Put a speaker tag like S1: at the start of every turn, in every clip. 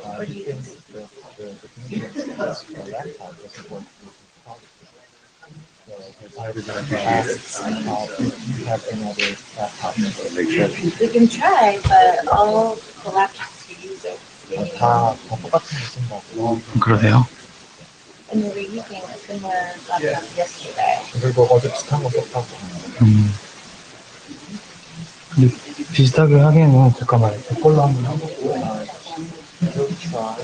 S1: Or do you think
S2: the community has a laptop doesn't work with photography. So I was going to ask if you have any other laptops.
S1: we can try, but all the laptops we use are
S2: 다 똑같은 거 쓴다고.
S3: 그러세요?
S1: and we were using a similar laptop yesterday.
S2: 그리고 어제 비슷한 거 썼다고.
S3: 근데 비슷하게 하기에는 잠깐만 그걸로 한번 해보고.
S2: try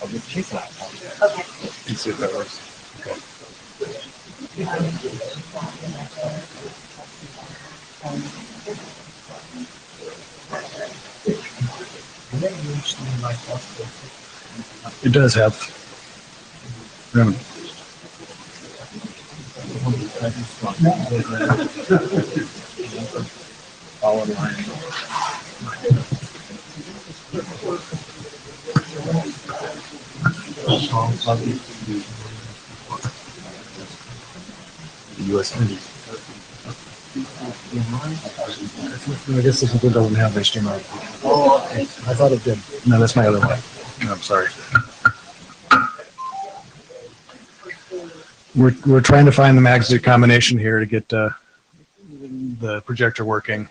S2: a repeat laptop.
S1: Okay.
S2: And see if that works. Okay.
S3: It does have.
S2: Power line.
S3: USB. I guess this one doesn't have HDMI. Oh, okay. I thought it did. No, that's my other one. No, I'm sorry. We're trying to find the magnet combination here to get the projector working.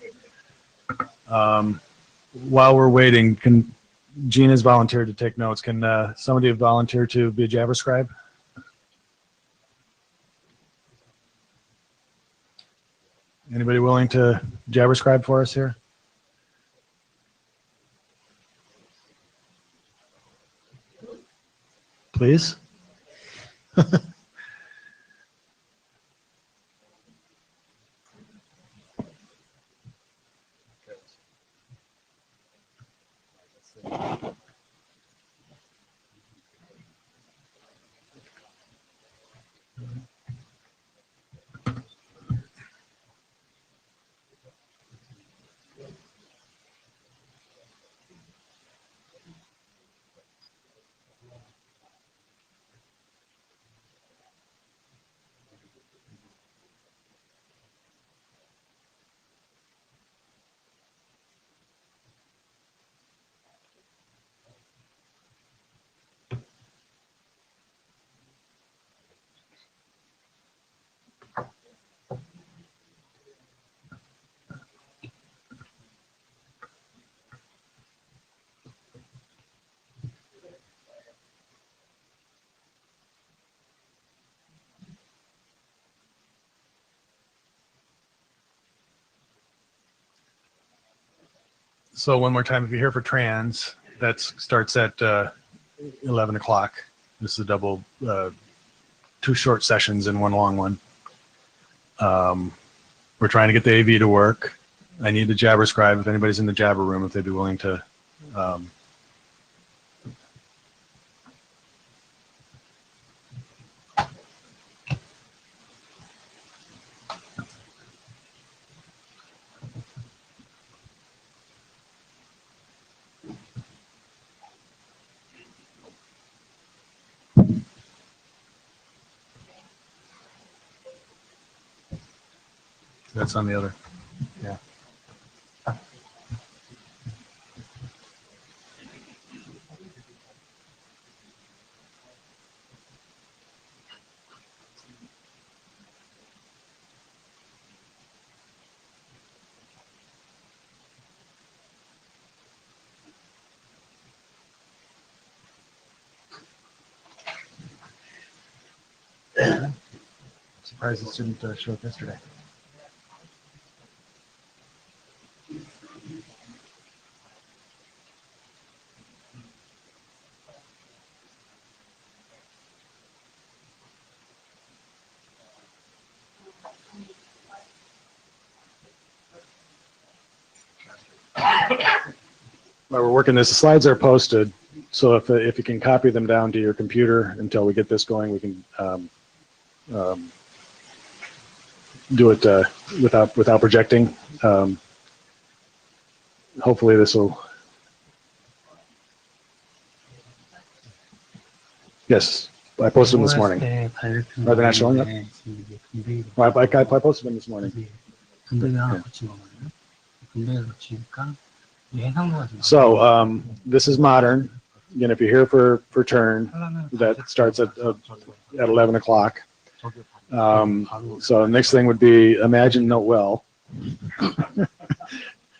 S3: While we're waiting, Gene has volunteered to take notes. Can somebody volunteer to be a JavaScribe? Anybody willing to JavaScribe for us here? Please? So one more time, if you're here for trans, that starts at 11 o'clock. This is a double, 2 short sessions and 1 long one. We're trying to get the AV to work. I need the JavaScribe if anybody's in the Jabber room, if they'd be willing to. That's on the other. Yeah. Surprised this didn't show up yesterday. While we're working this, the slides are posted. So if you can copy them down to your computer until we get this going, we can do it without projecting. Hopefully this will. Yes, I posted them this morning. Are they not showing up? Well, I posted them this morning. Yeah. So this is modern. again, if you're here for turn, that starts at 11 o'clock. So next thing would be imagine note well.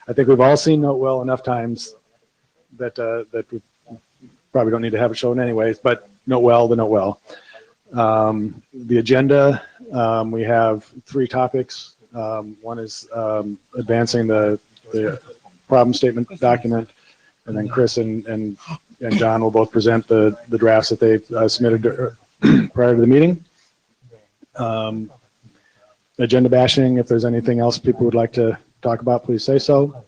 S3: I think we've all seen note well enough times that we probably don't need to have it shown anyways, but note well, the note well. The agenda, we have 3 topics. One is advancing the problem statement document, and then Chris and John will both present the drafts that they submitted prior to the meeting. Agenda bashing, if there's anything else people would like to talk about, please say so.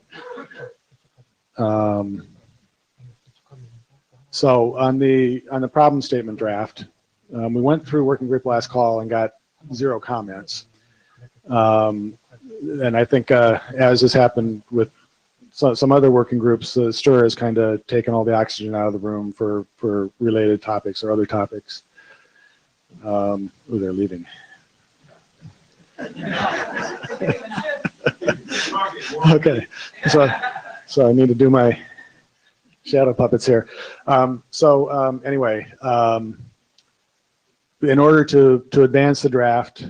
S3: So on the problem statement draft, we went through working group last call and got 0 comments. And I think as has happened with some other working groups, STIR has kind of taken all the oxygen out of the room for related topics or other topics. Oh, they're leaving. Okay, so I need to do my shadow puppets here. Anyway, in order to advance the draft,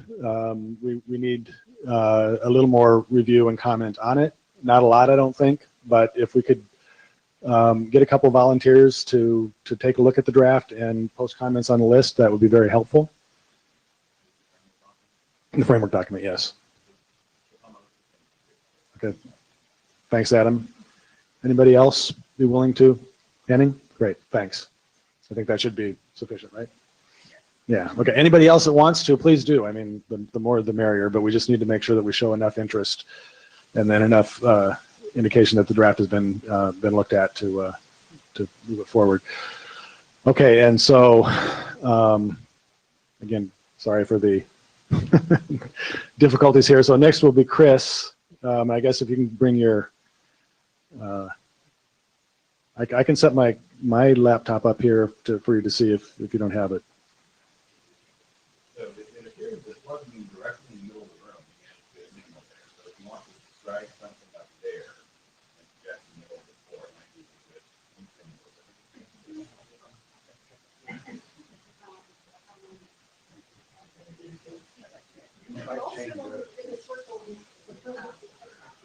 S3: we need a little more review and comment on it. Not a lot, I don't think, but if we could get a couple volunteers to take a look at the draft and post comments on the list, that would be very helpful. The framework document, yes. Okay. Thanks, Adam. Anybody else be willing to? Henning? Great, thanks. I think that should be sufficient, right? Yeah, okay. Anybody else that wants to, please do. I mean, the more the merrier, but we just need to make sure that we show enough interest and then enough indication that the draft has been looked at to move it forward. Okay, and so, again, sorry for the difficulties here. So next will be Chris. I guess if you can bring your, I can set my laptop up here for you to see if you don't have it.
S4: So it appears that plugging directly in the middle of the room is minimal there. So if you want to drag something up there and project in the middle of the floor, it might be a good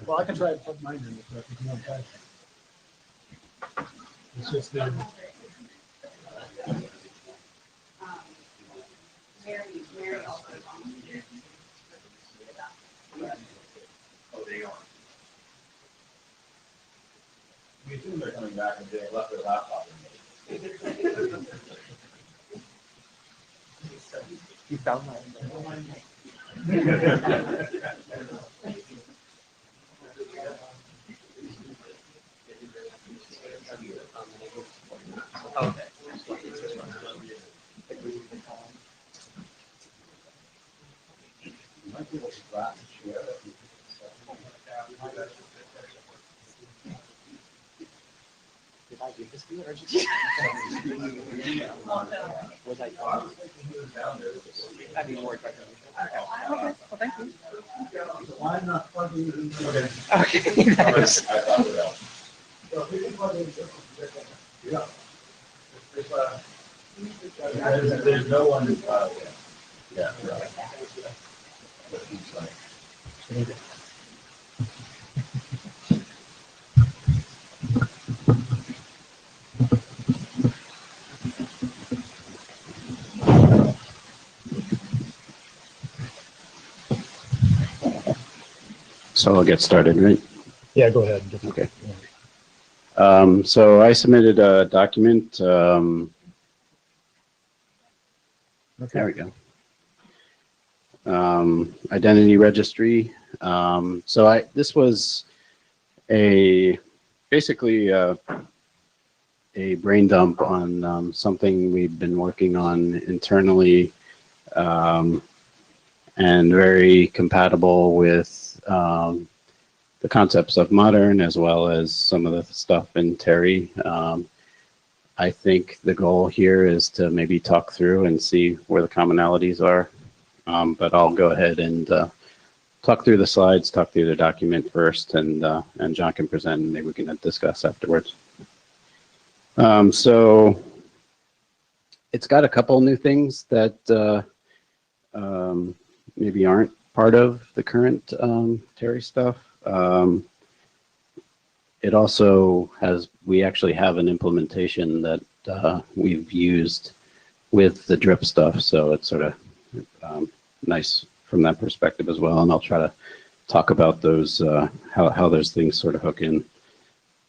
S3: Well, I can try to plug mine in if you want to. It's just the.
S4: Mary also. Oh, they are. We assume they're coming back and they left their laptop in there.
S2: You found
S4: Okay.
S2: Did I give this to you or did you? Was I I'd be more attractive. Okay, well, thank you.
S4: I'm not plugging it in. Okay.
S2: Okay. Nice.
S4: I thought it out. So we can plug in. Yeah. There's no one. Yeah. Right. But he's like.
S5: So I'll get started, right?
S3: Yeah, go ahead.
S5: Okay. So I submitted a document. There we go. Identity registry. This was basically a brain dump on something we've been working on internally, and very compatible with the concepts of modern as well as some of the stuff in Terry. I think the goal here is to maybe talk through and see where the commonalities are. But I'll go ahead and talk through the slides, talk through the document first, and John can present, and maybe we can discuss afterwards. So it's got a couple new things that maybe aren't part of the current Terry stuff. It also has, we actually have an implementation that we've used with the drip stuff, so it's sort of nice from that perspective as well. And I'll try to talk about those, how those things sort of hook in,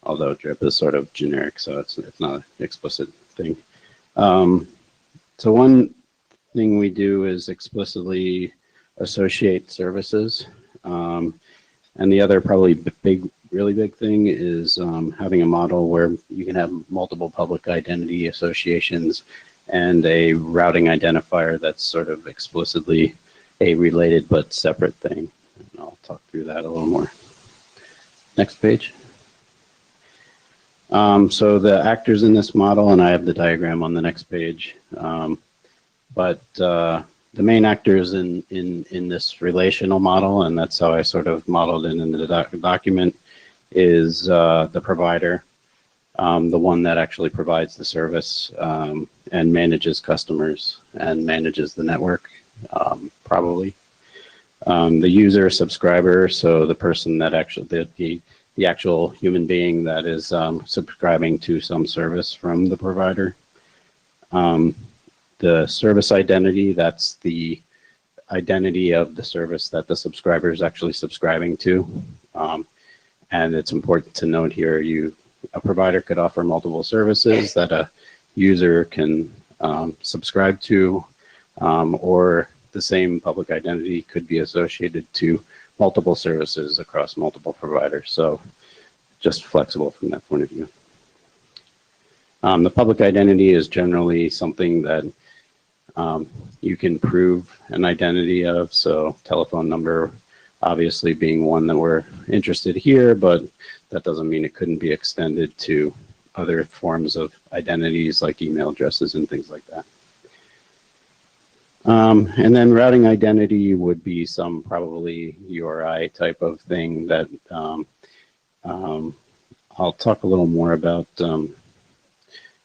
S5: although drip is sort of generic, so it's not an explicit thing. So one thing we do is explicitly associate services. And the other probably really big thing is having a model where you can have multiple public identity associations and a routing identifier that's sort of explicitly a related but separate thing. And I'll talk through that a little more. Next page. So the actors in this model, and I have the diagram on the next page, but the main actors in this relational model, and that's how I sort of modeled it in the document, is the provider, the one that actually provides the service and manages customers and manages the network, probably. The user subscriber, so the person that actually, the actual human being that is subscribing to some service from the provider. The service identity, that's the identity of the service that the subscriber is actually subscribing to. And it's important to note here, a provider could offer multiple services that a user can subscribe to, or the same public identity could be associated to multiple services across multiple providers. So just flexible from that point of view. The public identity is generally something that you can prove an identity of. So telephone number obviously being one that we're interested here, but that doesn't mean it couldn't be extended to other forms of identities like email addresses and things like that. And then routing identity would be some probably URI type of thing that I'll talk a little more about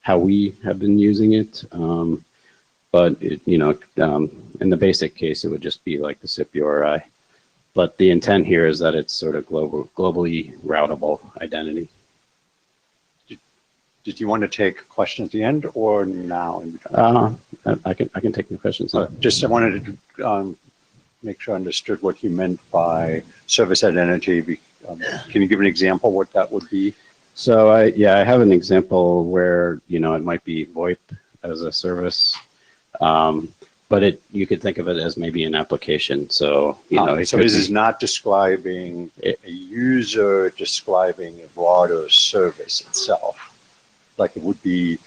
S5: how we have been using it. But it, in the basic case, it would just be like the SIP URI. But the intent here is that it's sort of globally routable identity.
S2: Did you want to take questions at the end or now?
S5: I can take the questions.
S2: Just I wanted to make sure I understood what you meant by service identity. Can you give an example what that would be?
S5: So I have an example where it might be VoIP as a service, but you could think of it as maybe an application. So
S2: so this is not describing a user describing a broader service itself. Like it would be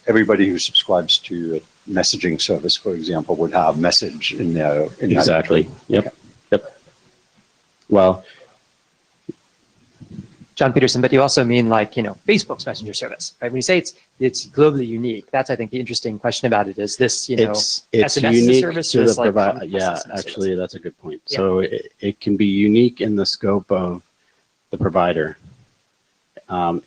S2: everybody who subscribes to a messaging service, for example, would have message in their.
S5: Exactly. Yep. Okay. Yep. Well,
S6: John Peterson, but you also mean like, Facebook's messenger service, right? When you say it's globally unique, that's, I think, the interesting question about it is this,
S5: it's
S6: SMS
S5: unique
S6: service
S5: to the
S6: like
S5: provider. Yeah, actually, that's a good point.
S6: Yeah.
S5: So it can be unique in the scope of the provider.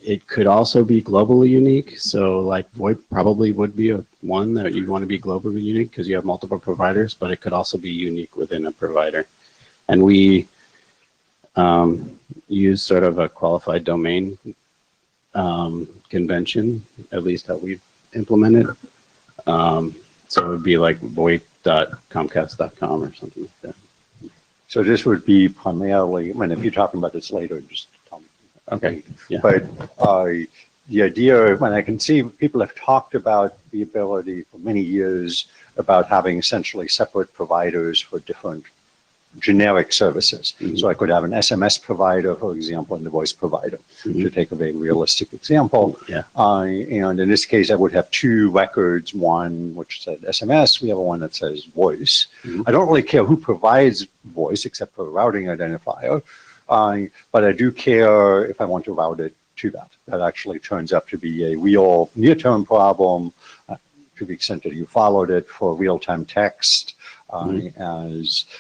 S5: It could also be globally unique. So like VoIP probably would be one that you'd want to be globally unique because you have multiple providers, but it could also be unique within a provider. And we use sort of a qualified domain convention, at least how we've implemented. So it would be like voip.comcast.com or something like that.
S2: So this would be primarily, if you're talking about this later, just tell me.
S5: Okay. Yeah.
S2: But the idea, when I can see people have talked about the ability for many years about having essentially separate providers for different generic services. Mm-hmm. So I could have an SMS provider, for example, and the voice provider, mm-hmm. to take a very realistic example.
S5: Yeah.
S2: And in this case, I would have two records, one which said SMS, we have one that says voice. Mm-hmm. I don't really care who provides voice except for a routing identifier, but I do care if I want to route it to that. That actually turns out to be a real near-term problem to the extent that you followed it for real-time text.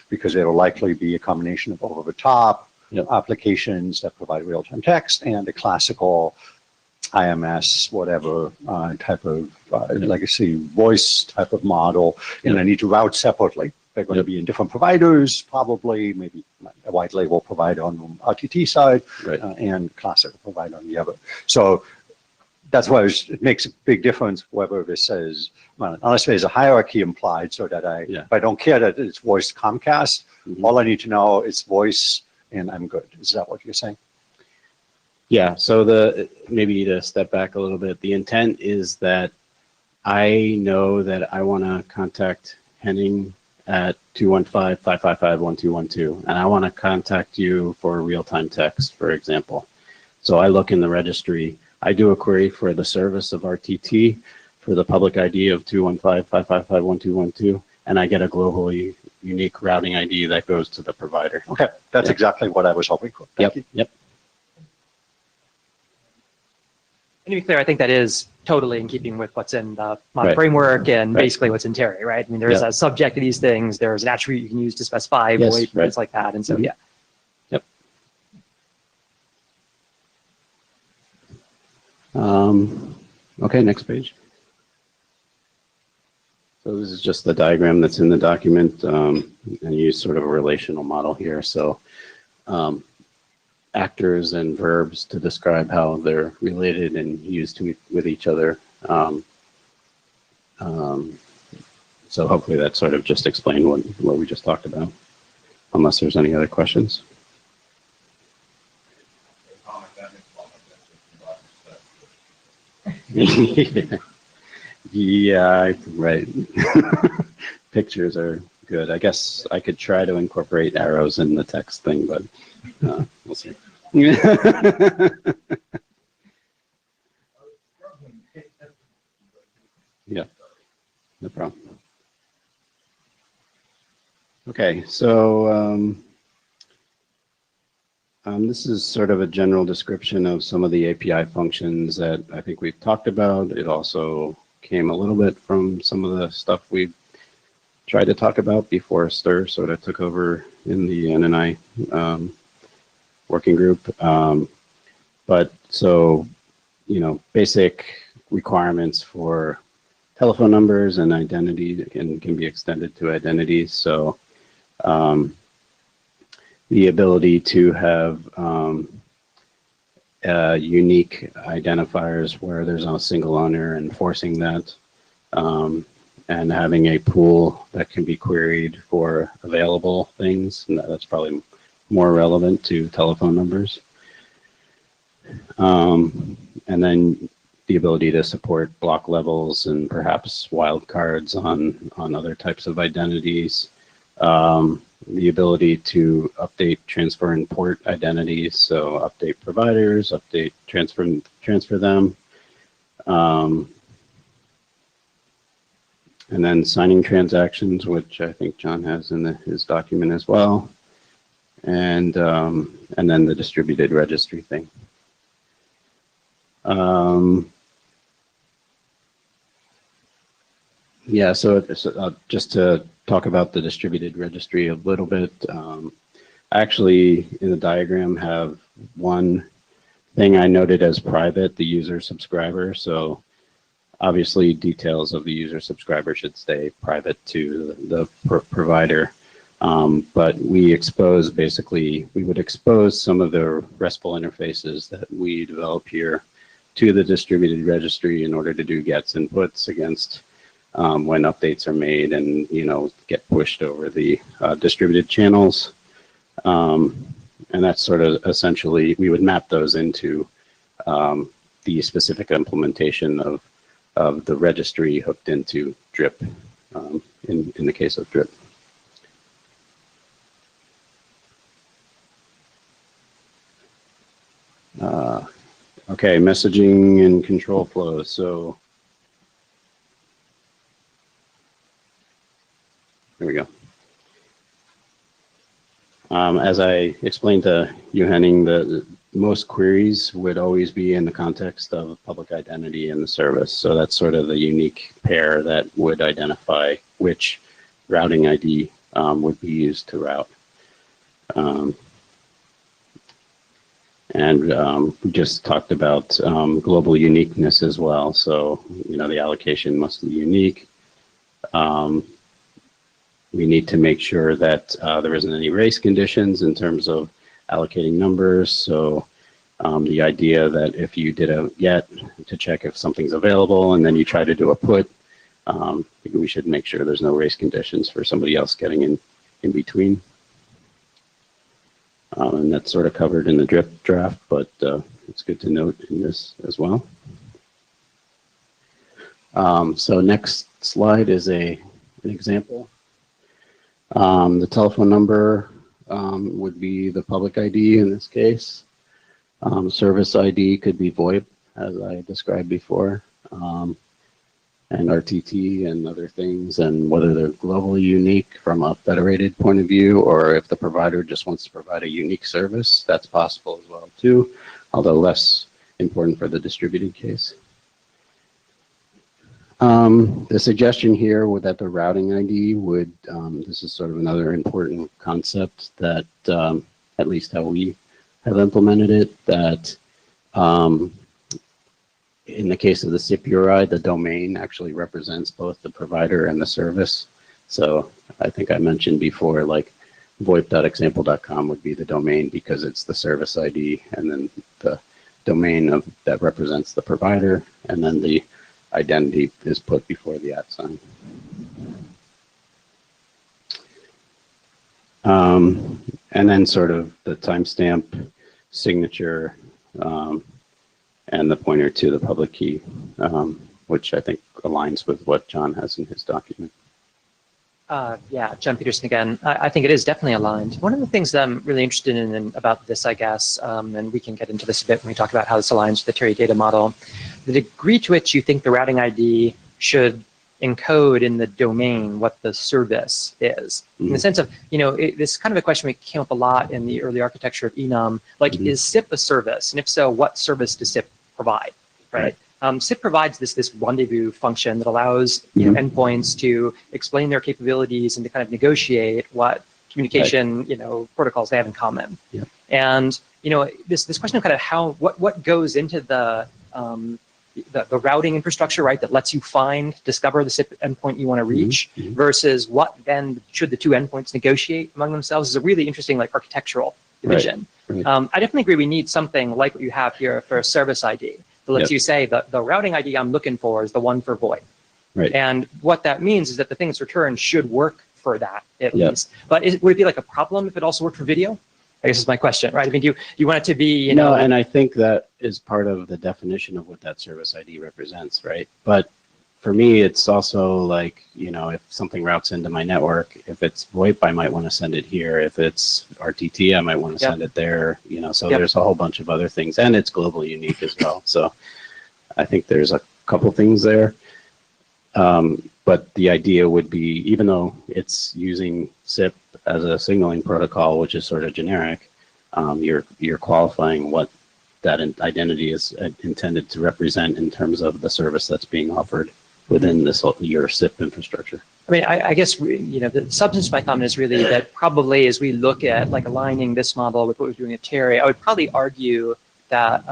S2: Because it'll likely be a combination of over-the-top applications that provide real-time text and a classical IMS, whatever type of legacy voice type of model, and I need to route separately. They're going to be in different providers, probably, maybe a white label provider on the RTT side and classic provider on the other. So that's why it makes a big difference whether this says, well, unless there's a hierarchy implied so that if I don't care that it's voice Comcast, all I need to know is voice and I'm good. Is that what you're saying?
S5: Yeah, so maybe to step back a little bit, the intent is that I know that I want to contact Henning at 215-555-1212, and I want to contact you for real-time text, for example. So I look in the registry, I do a query for the service of RTT for the public ID of 215-555-1212, and I get a globally unique routing ID that goes to the provider.
S2: Okay, that's exactly what I was hoping for. Thank you.
S5: Yep.
S6: And to be clear, I think that is totally in keeping with what's in the model framework and basically what's in Terry, right? I mean, there's a subject to these things. There's an attribute you can use to specify void, things like that. And so, yeah.
S5: Yep. Okay, next page. So this is just the diagram that's in the document, and use sort of a relational model here. So actors and verbs to describe how they're related and used with each other. So hopefully that sort of just explained what we just talked about, unless there's any other questions. Yeah, right. Pictures are good. I guess I could try to incorporate arrows in the text thing, but we'll see. Yeah, no problem. Okay, so this is sort of a general description of some of the API functions that I think we've talked about. It also came a little bit from some of the stuff we've tried to talk about before STIR sort of took over in the NNI working group. But so, basic requirements for telephone numbers and identity can be extended to identities. So the ability to have unique identifiers where there's a single owner, enforcing that, and having a pool that can be queried for available things. And that's probably more relevant to telephone numbers. And then the ability to support block levels and perhaps wildcards on other types of identities. The ability to update, transfer, and port identities. So update providers, update, transfer them. And then signing transactions, which I think John has in his document as well. And then the distributed registry thing. Yeah, so just to talk about the distributed registry a little bit, I actually in the diagram have one thing I noted as private, the user subscriber. So obviously details of the user subscriber should stay private to the provider. But we would expose some of the RESTful interfaces that we develop here to the distributed registry in order to do gets and puts against when updates are made and, get pushed over the distributed channels. And that's sort of essentially, we would map those into the specific implementation of the registry hooked into DRIP in the case of DRIP. Okay, messaging and control flows. So here we go. As I explained to you, Henning, the most queries would always be in the context of public identity in the service. So that's sort of the unique pair that would identify which routing ID would be used to route. And we just talked about global uniqueness as well. So, the allocation must be unique. We need to make sure that there isn't any race conditions in terms of allocating numbers. So the idea that if you did a get to check if something's available and then you try to do a put, we should make sure there's no race conditions for somebody else getting in between. And that's sort of covered in the draft, but it's good to note in this as well. So next slide is an example. The telephone number would be the public ID in this case. Service ID could be VoIP, as I described before, and RTT and other things, and whether they're globally unique from a federated point of view, or if the provider just wants to provide a unique service, that's possible as well too, although less important for the distributed case. The suggestion here would that the routing ID would, this is sort of another important concept that at least how we have implemented it, that in the case of the SIP URI, the domain actually represents both the provider and the service. So I think I mentioned before, like voip.example.com would be the domain because it's the service ID, and then the domain that represents the provider, and then the identity is put before the @ sign. And then sort of the timestamp, signature, and the pointer to the public key, which I think aligns with what John has in his document.
S6: Yeah, John Peterson again. I think it is definitely aligned. One of the things that I'm really interested in about this, I guess, and we can get into this a bit when we talk about how this aligns with the Terry data model, the degree to which you think the routing ID should encode in the domain what the service is. In the sense of, this is kind of a question we came up a lot in the early architecture of enum, like is SIP a service? And if so, what service does SIP provide, right? SIP provides this rendezvous function that allows endpoints to explain their capabilities and to kind of negotiate what communication protocols they have in common. And this question of kind of what goes into the routing infrastructure, right, that lets you discover the SIP endpoint you want to reach, versus what then should the two endpoints negotiate among themselves is a really interesting architectural division. I definitely agree we need something like what you have here for a service ID that lets you say that the routing ID I'm looking for is the one for VoIP. And what that means is that the thing that's returned should work for that at least. But would it be like a problem if it also worked for video? I guess is my question, right? I mean, you want it to be,
S5: No, and I think that is part of the definition of what that service ID represents, right? But for me, it's also like, if something routes into my network, if it's VoIP, I might want to send it here. If it's RTT, I might want to send it there, so there's a whole bunch of other things, and it's globally unique as well. So I think there's a couple things there. But the idea would be, even though it's using SIP as a signaling protocol, which is sort of generic, you're qualifying what that identity is intended to represent in terms of the service that's being offered within your SIP infrastructure.
S6: I mean, I guess, the substance of my comment is really that probably as we look at aligning this model with what we're doing at Terry, I would probably argue that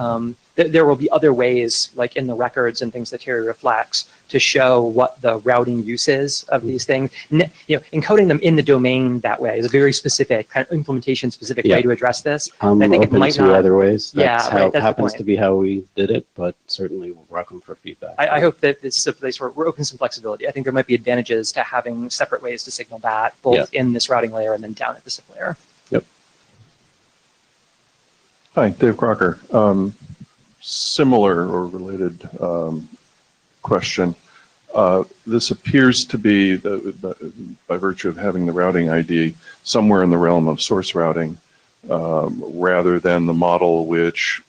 S6: there will be other ways, like in the records and things that Terry reflects, to show what the routing use is of these things. Encoding them in the domain that way is a very specific, kind of implementation-specific way to address this.
S5: I'm
S6: I think
S5: open
S6: it might
S5: to
S6: not.
S5: other ways.
S6: That's
S5: happens to be how we did it, but certainly we're welcome for feedback.
S6: I hope that this is a place where we're open to some flexibility. I think there might be advantages to having separate ways to signal that, both in this routing layer and then down at the SIP layer.
S7: Hi, Dave Crocker. Similar or related question. This appears to be, by virtue of having the routing ID, somewhere in the realm of source routing, rather than the model which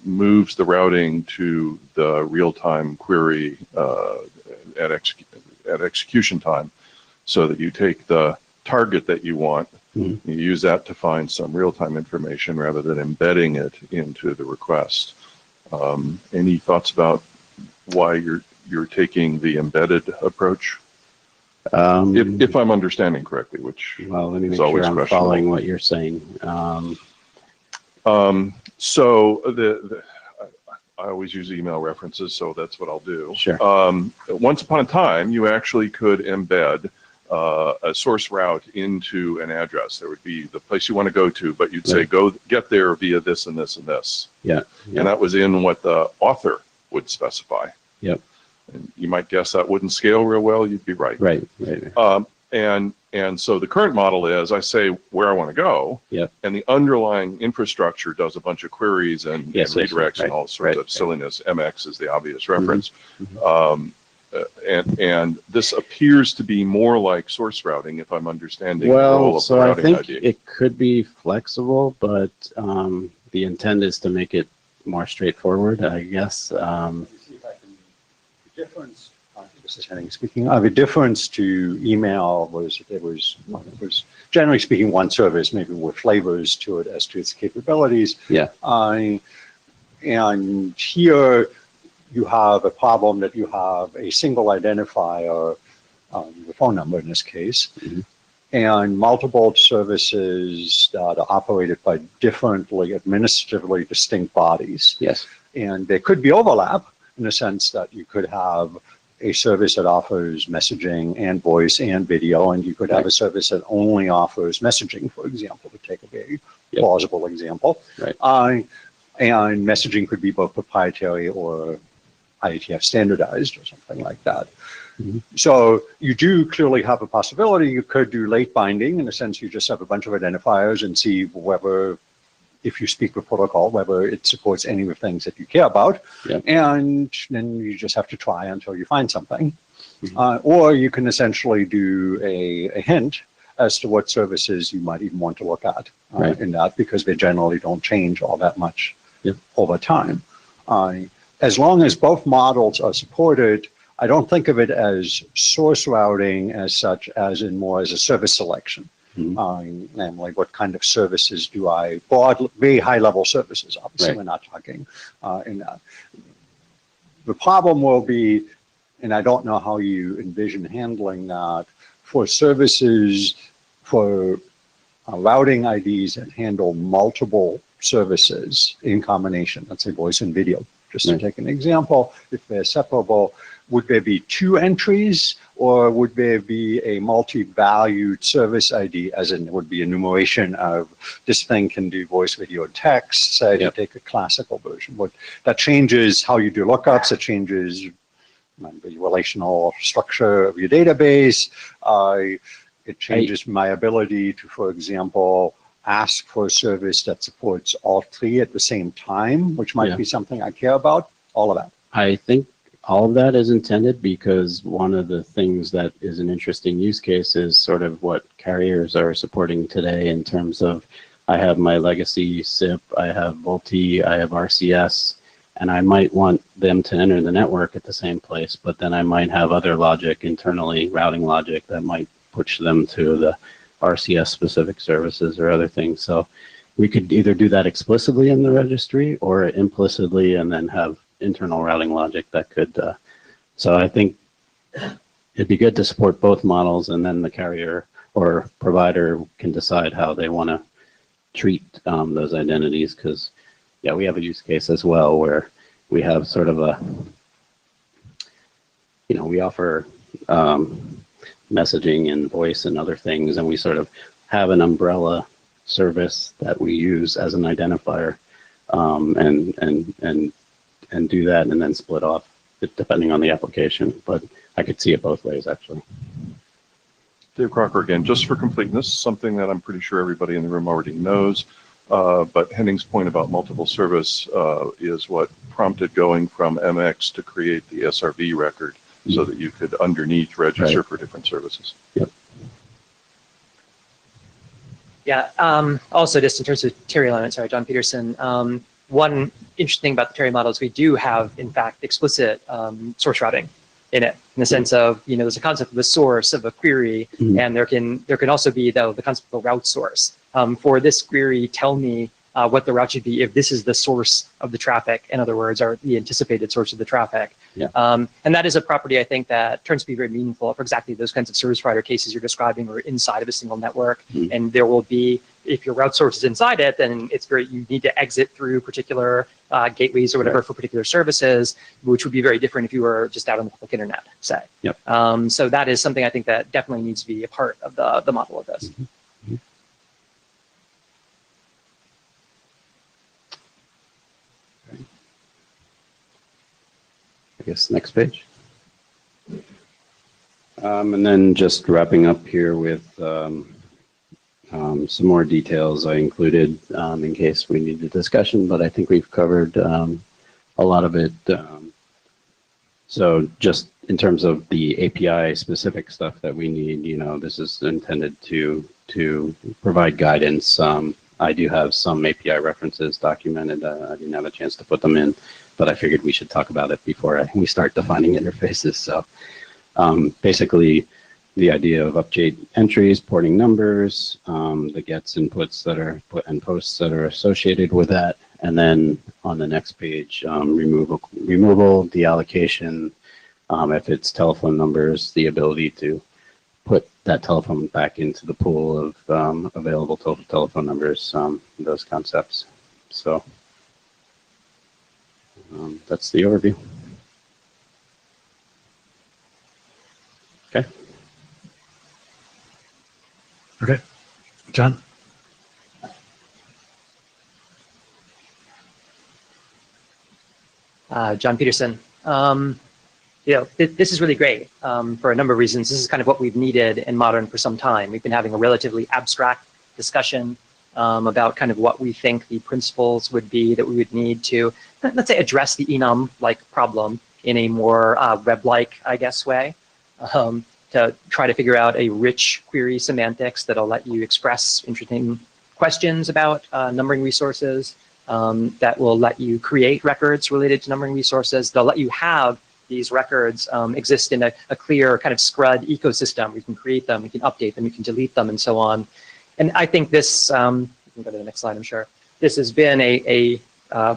S7: moves the routing to the real-time query at execution time, so that you take the target that you want, you use that to find some real-time information rather than embedding it into the request. Any thoughts about why you're taking the embedded approach? If I'm understanding correctly, which
S5: well, let me make
S7: is always
S5: sure I'm following what you're saying.
S7: So I always use email references, so that's what I'll do.
S5: Sure.
S7: Once upon a time, you actually could embed a source route into an address. There would be the place you want to go to, but you'd say,
S5: Right.
S7: go get there via this and this and this.
S5: Yeah.
S7: And that was in what the author would specify.
S5: Yep.
S7: And you might guess that wouldn't scale real well. You'd be right.
S5: Right.
S7: And so the current model is I say where I want to go,
S5: Yep.
S7: and the underlying infrastructure does a bunch of queries and,
S5: Yes,
S7: and
S5: yes,
S7: redirects
S5: right,
S7: and all sorts
S5: right,
S7: of silliness. MX is the obvious reference.
S5: Mhm.
S7: And this appears to be more like source routing, if I'm understanding the role
S5: Well,
S7: of the
S5: so I
S7: routing
S5: think
S7: ID.
S5: it could be flexible, but the intent is to make it more straightforward, I guess.
S2: The difference, this is Henning speaking, the difference to email was it was generally speaking one service, maybe with flavors to it as to its capabilities.
S5: Yeah.
S2: And here you have a problem that you have a single identifier, the phone number in this case,
S5: Mhm.
S2: and multiple services that are operated by differently administratively distinct bodies.
S5: Yes.
S2: And there could be overlap in the sense that you could have a service that offers messaging and voice and video, and you could have a service that only offers messaging, for example, to take a very
S5: Yep.
S2: plausible example.
S5: Right.
S2: And messaging could be both proprietary or IETF standardized or something like that.
S5: Mhm.
S2: So you do clearly have a possibility. You could do late binding in the sense you just have a bunch of identifiers and see whether, if you speak with protocol, whether it supports any of the things that you care about.
S5: Yep.
S2: And then you just have to try until you find something.
S5: Mhm.
S2: Or you can essentially do a hint as to what services you might even want to look at
S5: Right.
S2: in that, because they generally don't change all that much
S5: Yep.
S2: over time. As long as both models are supported, I don't think of it as source routing as such as in more as a service selection.
S5: Mhm.
S2: Namely, what kind of services do I, very high level services, obviously
S5: Right.
S2: we're not talking in that. The problem will be, and I don't know how you envision handling that, for services, for routing IDs that handle multiple services in combination, let's say voice and video, just to
S5: Right.
S2: take an example, if they're separable, would there be two entries or would there be a multi-valued service ID, as in it would be enumeration of this thing can do voice, video, and text, say to
S5: Yep.
S2: take a classical version. That changes how you do lookups, it changes the relational structure of your database. It changes my ability to, for example, ask for a service that supports all three at the same time, which might
S5: Yeah.
S2: be something I care about, all of that.
S5: I think all of that is intended because one of the things that is an interesting use case is sort of what carriers are supporting today in terms of I have my legacy SIP, I have VoLTE, I have RCS, and I might want them to enter the network at the same place, but then I might have other logic internally, routing logic that might push them to the RCS specific services or other things. So we could either do that explicitly in the registry or implicitly and then have internal routing logic that could, so I think it'd be good to support both models and then the carrier or provider can decide how they want to treat those identities. Because, yeah, we have a use case as well where we have sort of a, we offer messaging and voice and other things, and we sort of have an umbrella service that we use as an identifier, and do that and then split off depending on the application. But I could see it both ways, actually.
S7: Dave Crocker again, just for completeness, something that I'm pretty sure everybody in the room already knows, but Henning's point about multiple service is what prompted going from MX to create the SRV record so that you could underneath register
S5: Right.
S7: for different services.
S5: Yep.
S6: Yeah. Also, just in terms of Terry alignment, sorry, John Peterson. One interesting thing about the Terry model is we do have, in fact, explicit source routing in it, in the sense of, there's a concept of the source of a query,
S5: Mhm.
S6: and there can also be the concept of a route source. For this query, tell me what the route should be if this is the source of the traffic, in other words, or the anticipated source of the traffic.
S5: Yeah.
S6: And that is a property, I think, that turns to be very meaningful for exactly those kinds of service provider cases you're describing or inside of a single network.
S5: Mhm.
S6: And there will be if your route source is inside it, then it's you need to exit through particular gateways or whatever for particular services, which would be very different if you were just out on the public internet, say.
S5: Yep.
S6: So that is something I think that definitely needs to be a part of the model of this.
S5: I guess next page. And then just wrapping up here with some more details I included in case we need a discussion, but I think we've covered a lot of it. So just in terms of the API specific stuff that we need, you know, this is intended to provide guidance. I do have some API references documented. I didn't have a chance to put them in, but I figured we should talk about it before we start defining interfaces. So basically, the idea of update entries, porting numbers, the gets inputs that are put and posts that are associated with that, and then on the next page, removal, deallocation, if it's telephone numbers, the ability to put that telephone back into the pool of available telephone numbers, those concepts. So that's the overview. Okay.
S3: Okay, John?
S6: John Peterson. You know, this is really great for a number of reasons. This is kind of what we've needed in Modern for some time. We've been having a relatively abstract discussion about kind of what we think the principles would be that we would need to, let's say, address the enum-like problem in a more web-like, I guess, way. To try to figure out a rich query semantics that'll let you express interesting questions about numbering resources, that will let you create records related to numbering resources. They'll let you have these records exist in a clear kind of scrud ecosystem. We can create them, we can update them, we can delete them, and so on. And I think this, you can go to the next slide, I'm sure. This has been a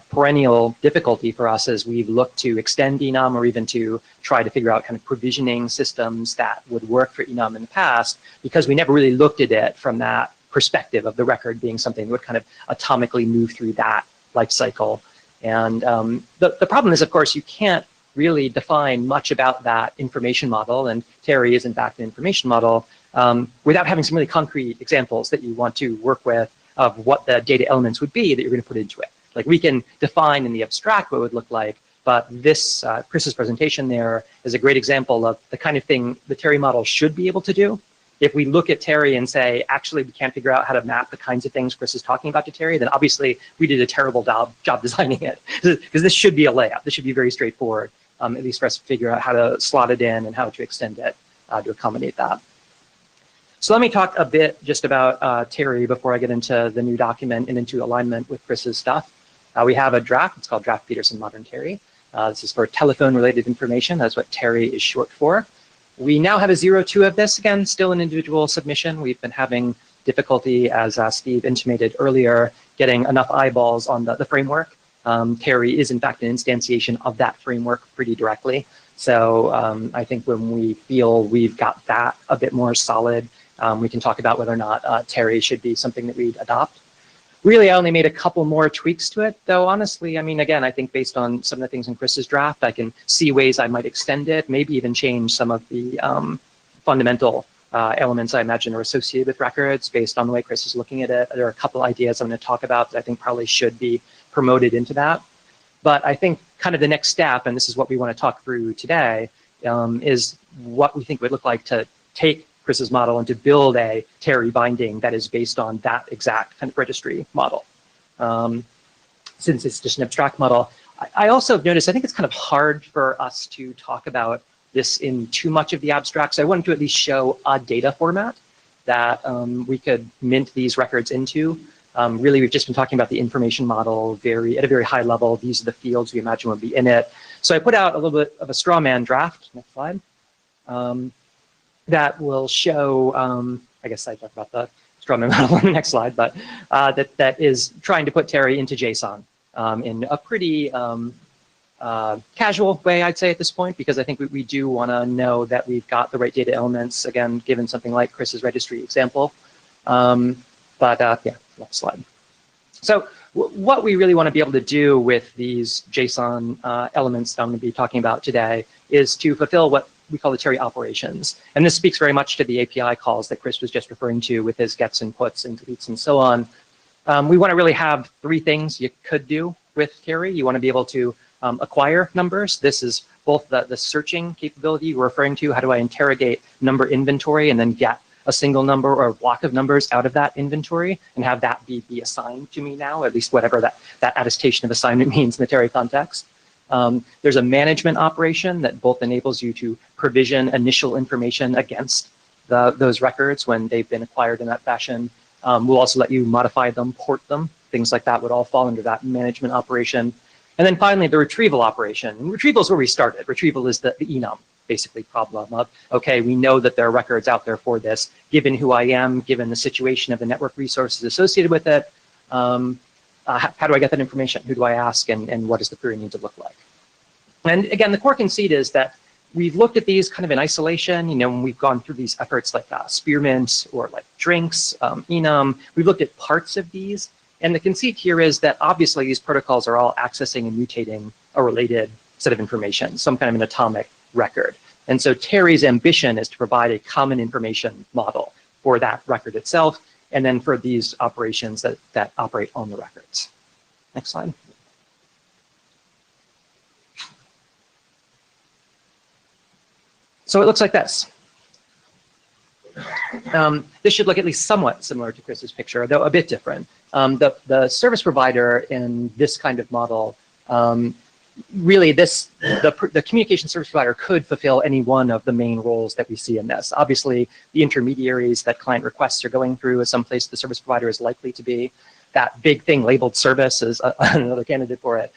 S6: perennial difficulty for us as we've looked to extend enum or even to try to figure out kind of provisioning systems that would work for enum in the past, because we never really looked at it from that perspective of the record being something that would kind of atomically move through that life cycle. And the problem is, of course, you can't really define much about that information model, and Terry is in fact an information model, without having some really concrete examples that you want to work with of what the data elements would be that you're going to put into it. Like, we can define in the abstract what it would look like, but this, Chris's presentation there is a great example of the kind of thing the Terry model should be able to do. If we look at Terry and say, actually, we can't figure out how to map the kinds of things Chris is talking about to Terry, then obviously we did a terrible job designing it. Because this should be a layout. This should be very straightforward, at least for us to figure out how to slot it in and how to extend it to accommodate that. So let me talk a bit just about Terry before I get into the new document and into alignment with Chris's stuff. We have a draft. It's called Draft Peterson Modern Terry. This is for telephone-related information. That's what Terry is short for. We now have a 0.2 of this. Again, still an individual submission. We've been having difficulty, as Steve intimated earlier, getting enough eyeballs on the framework. Terry is, in fact, an instantiation of that framework pretty directly. So I think when we feel we've got that a bit more solid, we can talk about whether or not Terry should be something that we'd adopt. Really, I only made a couple more tweaks to it, though honestly, I mean, again, I think based on some of the things in Chris's draft, I can see ways I might extend it, maybe even change some of the fundamental elements I imagine are associated with records based on the way Chris is looking at it. There are a couple ideas I'm going to talk about that I think probably should be promoted into that. But I think kind of the next step, and this is what we want to talk through today, is what we think would look like to take Chris's model and to build a Terry binding that is based on that exact kind of registry model. Since it's just an abstract model, I also have noticed, I think it's kind of hard for us to talk about this in too much of the abstract. So I wanted to at least show a data format that we could mint these records into. Really, we've just been talking about the information model at a very high level. These are the fields we imagine would be in it. So I put out a little bit of a straw man draft. Next slide. That will show, I guess I talk about the straw man model on the next slide, but that is trying to put Terry into JSON in a pretty casual way, I'd say at this point, because I think we do want to know that we've got the right data elements, again, given something like Chris's registry example. Yeah, Next slide. So what we really want to be able to do with these JSON elements that I'm going to be talking about today is to fulfill what we call the Terry operations. And this speaks very much to the API calls that Chris was just referring to with his gets and puts and deletes and so on. We want to really have three things you could do with Terry. You want to be able to acquire numbers. This is both the searching capability you're referring to. How do I interrogate number inventory and then get a single number or a block of numbers out of that inventory and have that be assigned to me now, at least whatever that attestation of assignment means in the Terry context. There's a management operation that both enables you to provision initial information against those records when they've been acquired in that fashion. We'll also let you modify them, port them. Things like that would all fall under that management operation. And then finally, the retrieval operation. And retrieval is where we started. Retrieval is the enum, basically, problem of, okay, we know that there are records out there for this. Given who I am, given the situation of the network resources associated with it, how do I get that information? Who do I ask? And what does the query need to look like? And again, the core conceit is that we've looked at these kind of in isolation. You know, when we've gone through these efforts like Spearmint or like Drinks, enum, we've looked at parts of these. And the conceit here is that obviously these protocols are all accessing and mutating a related set of information, some kind of an atomic record. And so Terry's ambition is to provide a common information model for that record itself, and then for these operations that operate on the records. Next slide. So it looks like this. This should look at least somewhat similar to Chris's picture, though a bit different. The service provider in this kind of model, really the communication service provider could fulfill any one of the main roles that we see in this. Obviously, the intermediaries that client requests are going through is someplace the service provider is likely to be. That big thing labeled service is another candidate for it.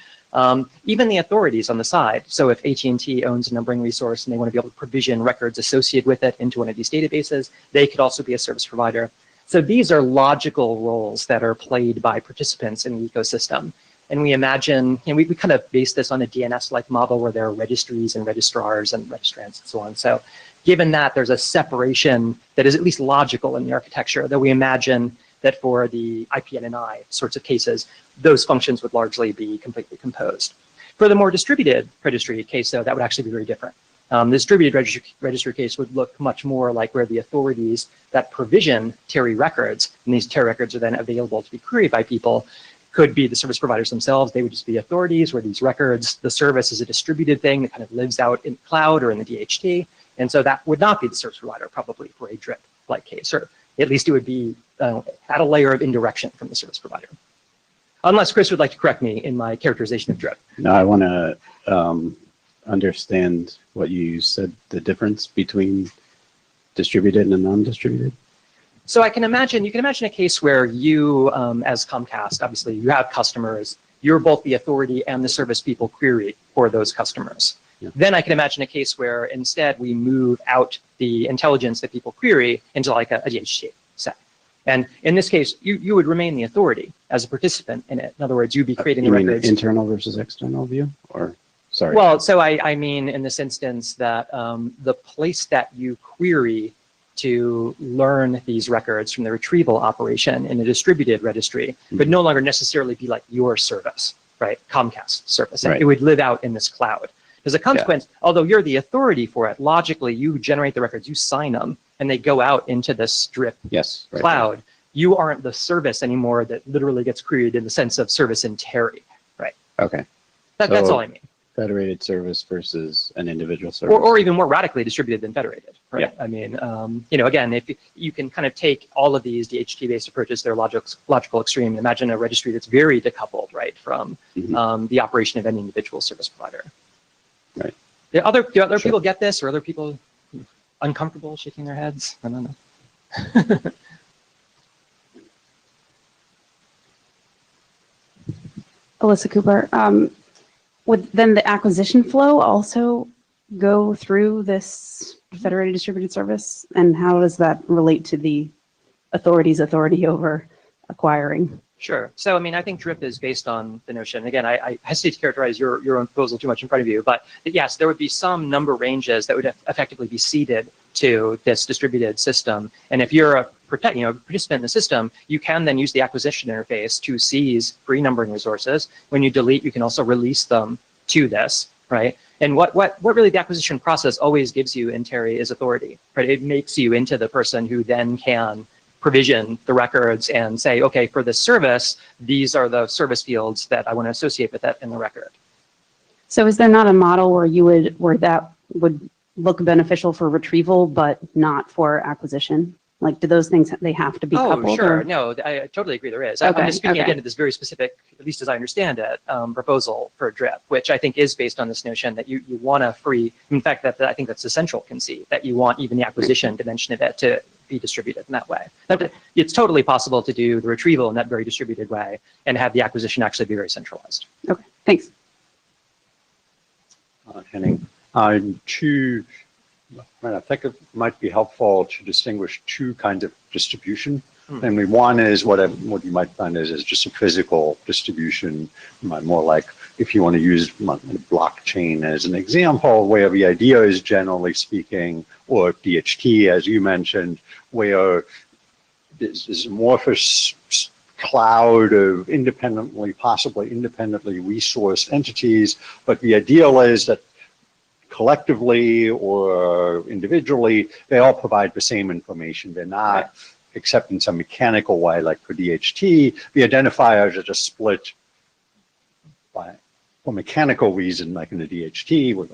S6: Even the authorities on the side. So if AT&T owns a numbering resource and they want to be able to provision records associated with it into one of these databases, they could also be a service provider. So these are logical roles that are played by participants in the ecosystem. And we imagine, and we kind of base this on a DNS-like model where there are registries and registrars and registrants and so on. So given that there's a separation that is at least logical in the architecture, that we imagine that for the IPNNI sorts of cases, those functions would largely be completely composed. For the more distributed registry case, though, that would actually be very different. The distributed registry case would look much more like where the authorities that provision Terry records, and these Terry records are then available to be queried by people, could be the service providers themselves. They would just be authorities where these records, the service is a distributed thing that kind of lives out in the cloud or in the DHT. And so that would not be the service provider probably for a DRIP-like case, or at least it would be at a layer of indirection from the service provider. Unless Chris would like to correct me in my characterization of DRIP.
S5: No, I want to understand what you said, the difference between distributed and non-distributed.
S6: So you can imagine a case where you, as Comcast, obviously you have customers, you're both the authority and the service people query for those customers. Yeah. Then I can imagine a case where instead we move out the intelligence that people query into like a DHT set. And in this case, you would remain the authority as a participant in it. In other words, you'd be creating the records.
S5: You mean internal versus external view, or sorry?
S6: Well, so I mean in this instance that the place that you query to learn these records from the retrieval operation in a distributed registry would no longer necessarily be like your service, right? Comcast service. And it would live out in this cloud. As a consequence, although you're the authority for it, logically you generate the records, you sign them, and they go out into the strip cloud. You aren't the service anymore that literally gets queried in the sense of service in Terry, right?
S5: Okay.
S6: That's all I mean.
S5: Federated service versus an individual service.
S6: Or even more radically distributed than federated, right?
S5: Yeah.
S6: I mean, again, if you can kind of take all of these DHT-based approaches, their logical extreme, imagine a registry that's very decoupled, right, from the operation of any individual service provider.
S5: Right.
S6: Do other people get this, or other people uncomfortable shaking their heads? I don't know.
S8: Alyssa Cooper. Would then the acquisition flow also go through this federated distributed service? And how does that relate to the authority's authority over acquiring?
S6: Sure. So, I mean, I think DRIP is based on the notion, again, I hesitate to characterize your own proposal too much in front of you, but yes, there would be some number ranges that would effectively be seeded to this distributed system. And if you're a participant in the system, you can then use the acquisition interface to seize free numbering resources. When you delete, you can also release them to this, right? And what really the acquisition process always gives you in Terry is authority, right? It makes you into the person who then can provision the records and say, okay, for this service, these are the service fields that I want to associate with that in the record.
S8: So is there not a model where that would look beneficial for retrieval, but not for acquisition? Like, do those things, they have to be coupled?
S6: Oh, sure.
S8: Or?
S6: No, I totally agree there is.
S8: Okay,
S6: I'm just speaking
S8: okay.
S6: again to this very specific, at least as I understand it, proposal for DRIP, which I think is based on this notion that you want a free, in fact, I think that's the central conceit, that you want even the acquisition dimension of it to be distributed in that way. It's totally possible to do the retrieval in that very distributed way and have the acquisition actually be very centralized.
S8: Okay, thanks.
S2: Henning, I think it might be helpful to distinguish two kinds of distribution. Namely, one is what you might find is just a physical distribution, more like if you want to use blockchain as an example, where the idea is, generally speaking, or DHT, as you mentioned, where this amorphous cloud of possibly independently resourced entities, but the ideal is that collectively or individually, they all provide the same information. They're not, except in some mechanical way, like for DHT, the identifiers are just split for mechanical reason, like in the DHT, with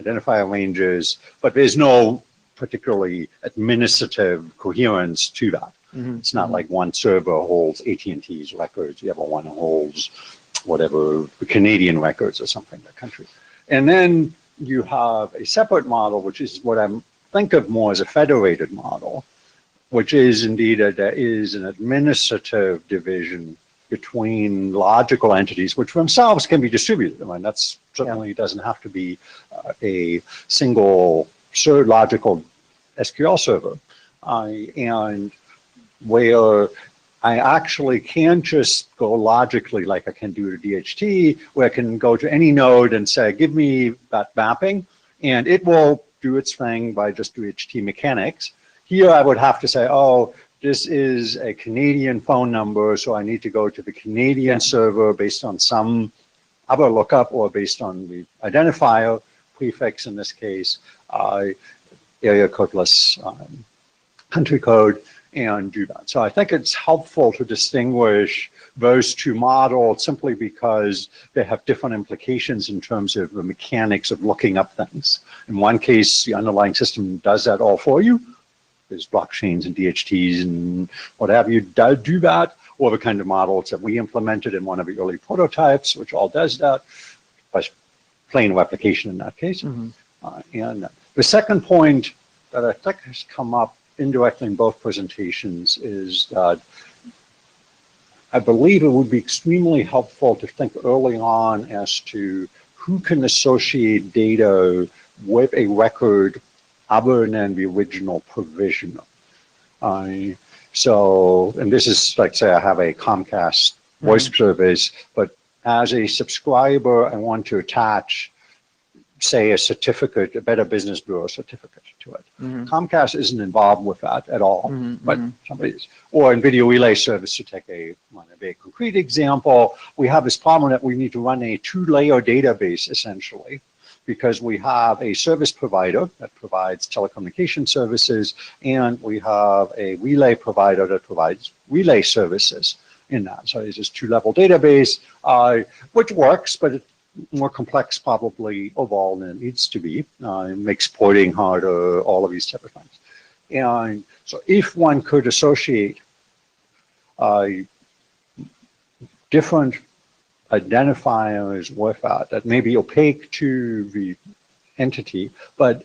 S2: identifier ranges, but there's no particularly administrative coherence to that. It's not like one server holds AT&T's records, the other one holds whatever, the Canadian records or something, the country. And then you have a separate model, which is what I think of more as a federated model, which is indeed there is an administrative division between logical entities, which themselves can be distributed. I mean, that's certainly doesn't have to be a single logical SQL server. And where I actually can just go logically, like I can do to DHT, where I can go to any node and say, give me that mapping, and it will do its thing by just DHT mechanics. Here I would have to say, oh, this is a Canadian phone number, so I need to go to the Canadian server based on some other lookup or based on the identifier prefix in this case, area codeless country code, and do that. So I think it's helpful to distinguish those two models simply because they have different implications in terms of the mechanics of looking up things. In one case, the underlying system does that all for you. There's blockchains and DHTs and what have you do that, or the kind of models that we implemented in one of the early prototypes, which all does that, by plain replication in that case. And the second point that I think has come up indirectly in both presentations is that I believe it would be extremely helpful to think early on as to who can associate data with a record other than the original provision. So, and this is like, say I have a Comcast voice service, but as a subscriber, I want to attach, say, a certificate, a Better Business Bureau certificate to it. Comcast isn't involved with that at all, but somebody is. Or in video relay service, to take a very concrete example, we have this problem that we need to run a 2-layer database, essentially, because we have a service provider that provides telecommunication services, and we have a relay provider that provides relay services in that. So it's this 2-level database, which works, but it's more complex probably overall than it needs to be. It makes porting harder, all of these type of things. And so if one could associate different identifiers with that may be opaque to the entity, but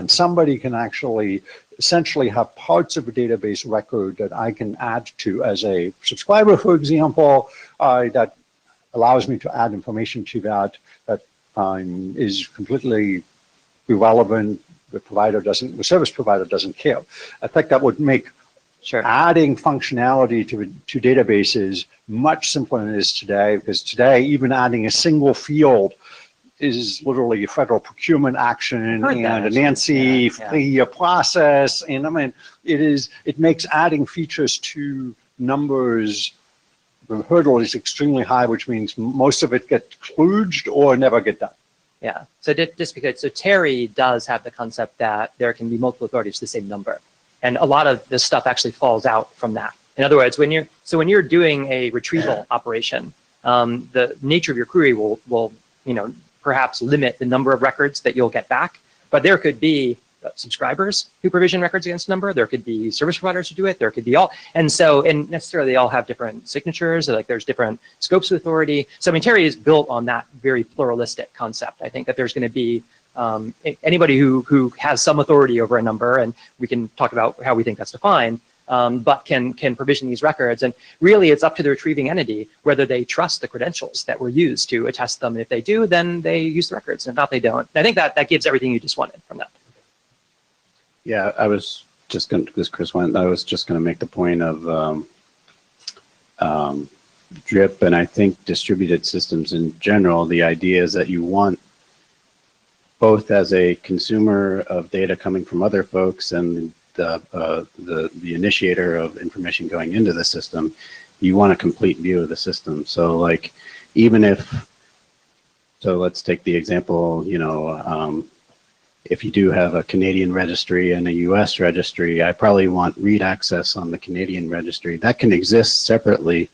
S2: somebody can actually essentially have parts of a database record that I can add to as a subscriber, for example, that allows me to add information to that is completely irrelevant. The service provider doesn't care. I think that would make
S6: Sure.
S2: adding functionality to databases much simpler than it is today, because today even adding a single field is literally a federal procurement action
S6: Heard that,
S2: and an
S6: actually.
S2: ANSI
S6: Yeah.
S2: process. And I mean, it makes adding features to numbers, the hurdle is extremely high, which means most of it gets kludged or never get done.
S6: Yeah. So just because, so Terry does have the concept that there can be multiple authorities to the same number. And a lot of this stuff actually falls out from that. In other words, when you're doing a retrieval operation, the nature of your query will perhaps limit the number of records that you'll get back. But there could be subscribers who provision records against a number. There could be service providers who do it. There could be all. And necessarily they all have different signatures. Like there's different scopes of authority. So I mean, Terry is built on that very pluralistic concept. I think that there's going to be anybody who has some authority over a number, and we can talk about how we think that's defined, but can provision these records. And really it's up to the retrieving entity whether they trust the credentials that were used to attest them. And if they do, then they use the records. And if not, they don't. And I think that gives everything you just wanted from that.
S5: Yeah, I was just going to, because Chris went, I was just going to make the point of DRIP, and I think distributed systems in general. The idea is that you want, both as a consumer of data coming from other folks and the initiator of information going into the system, you want a complete view of the system. So like, even if, so let's take the example, if you do have a Canadian registry and a US registry, I probably want read access on the Canadian registry. That can exist separately,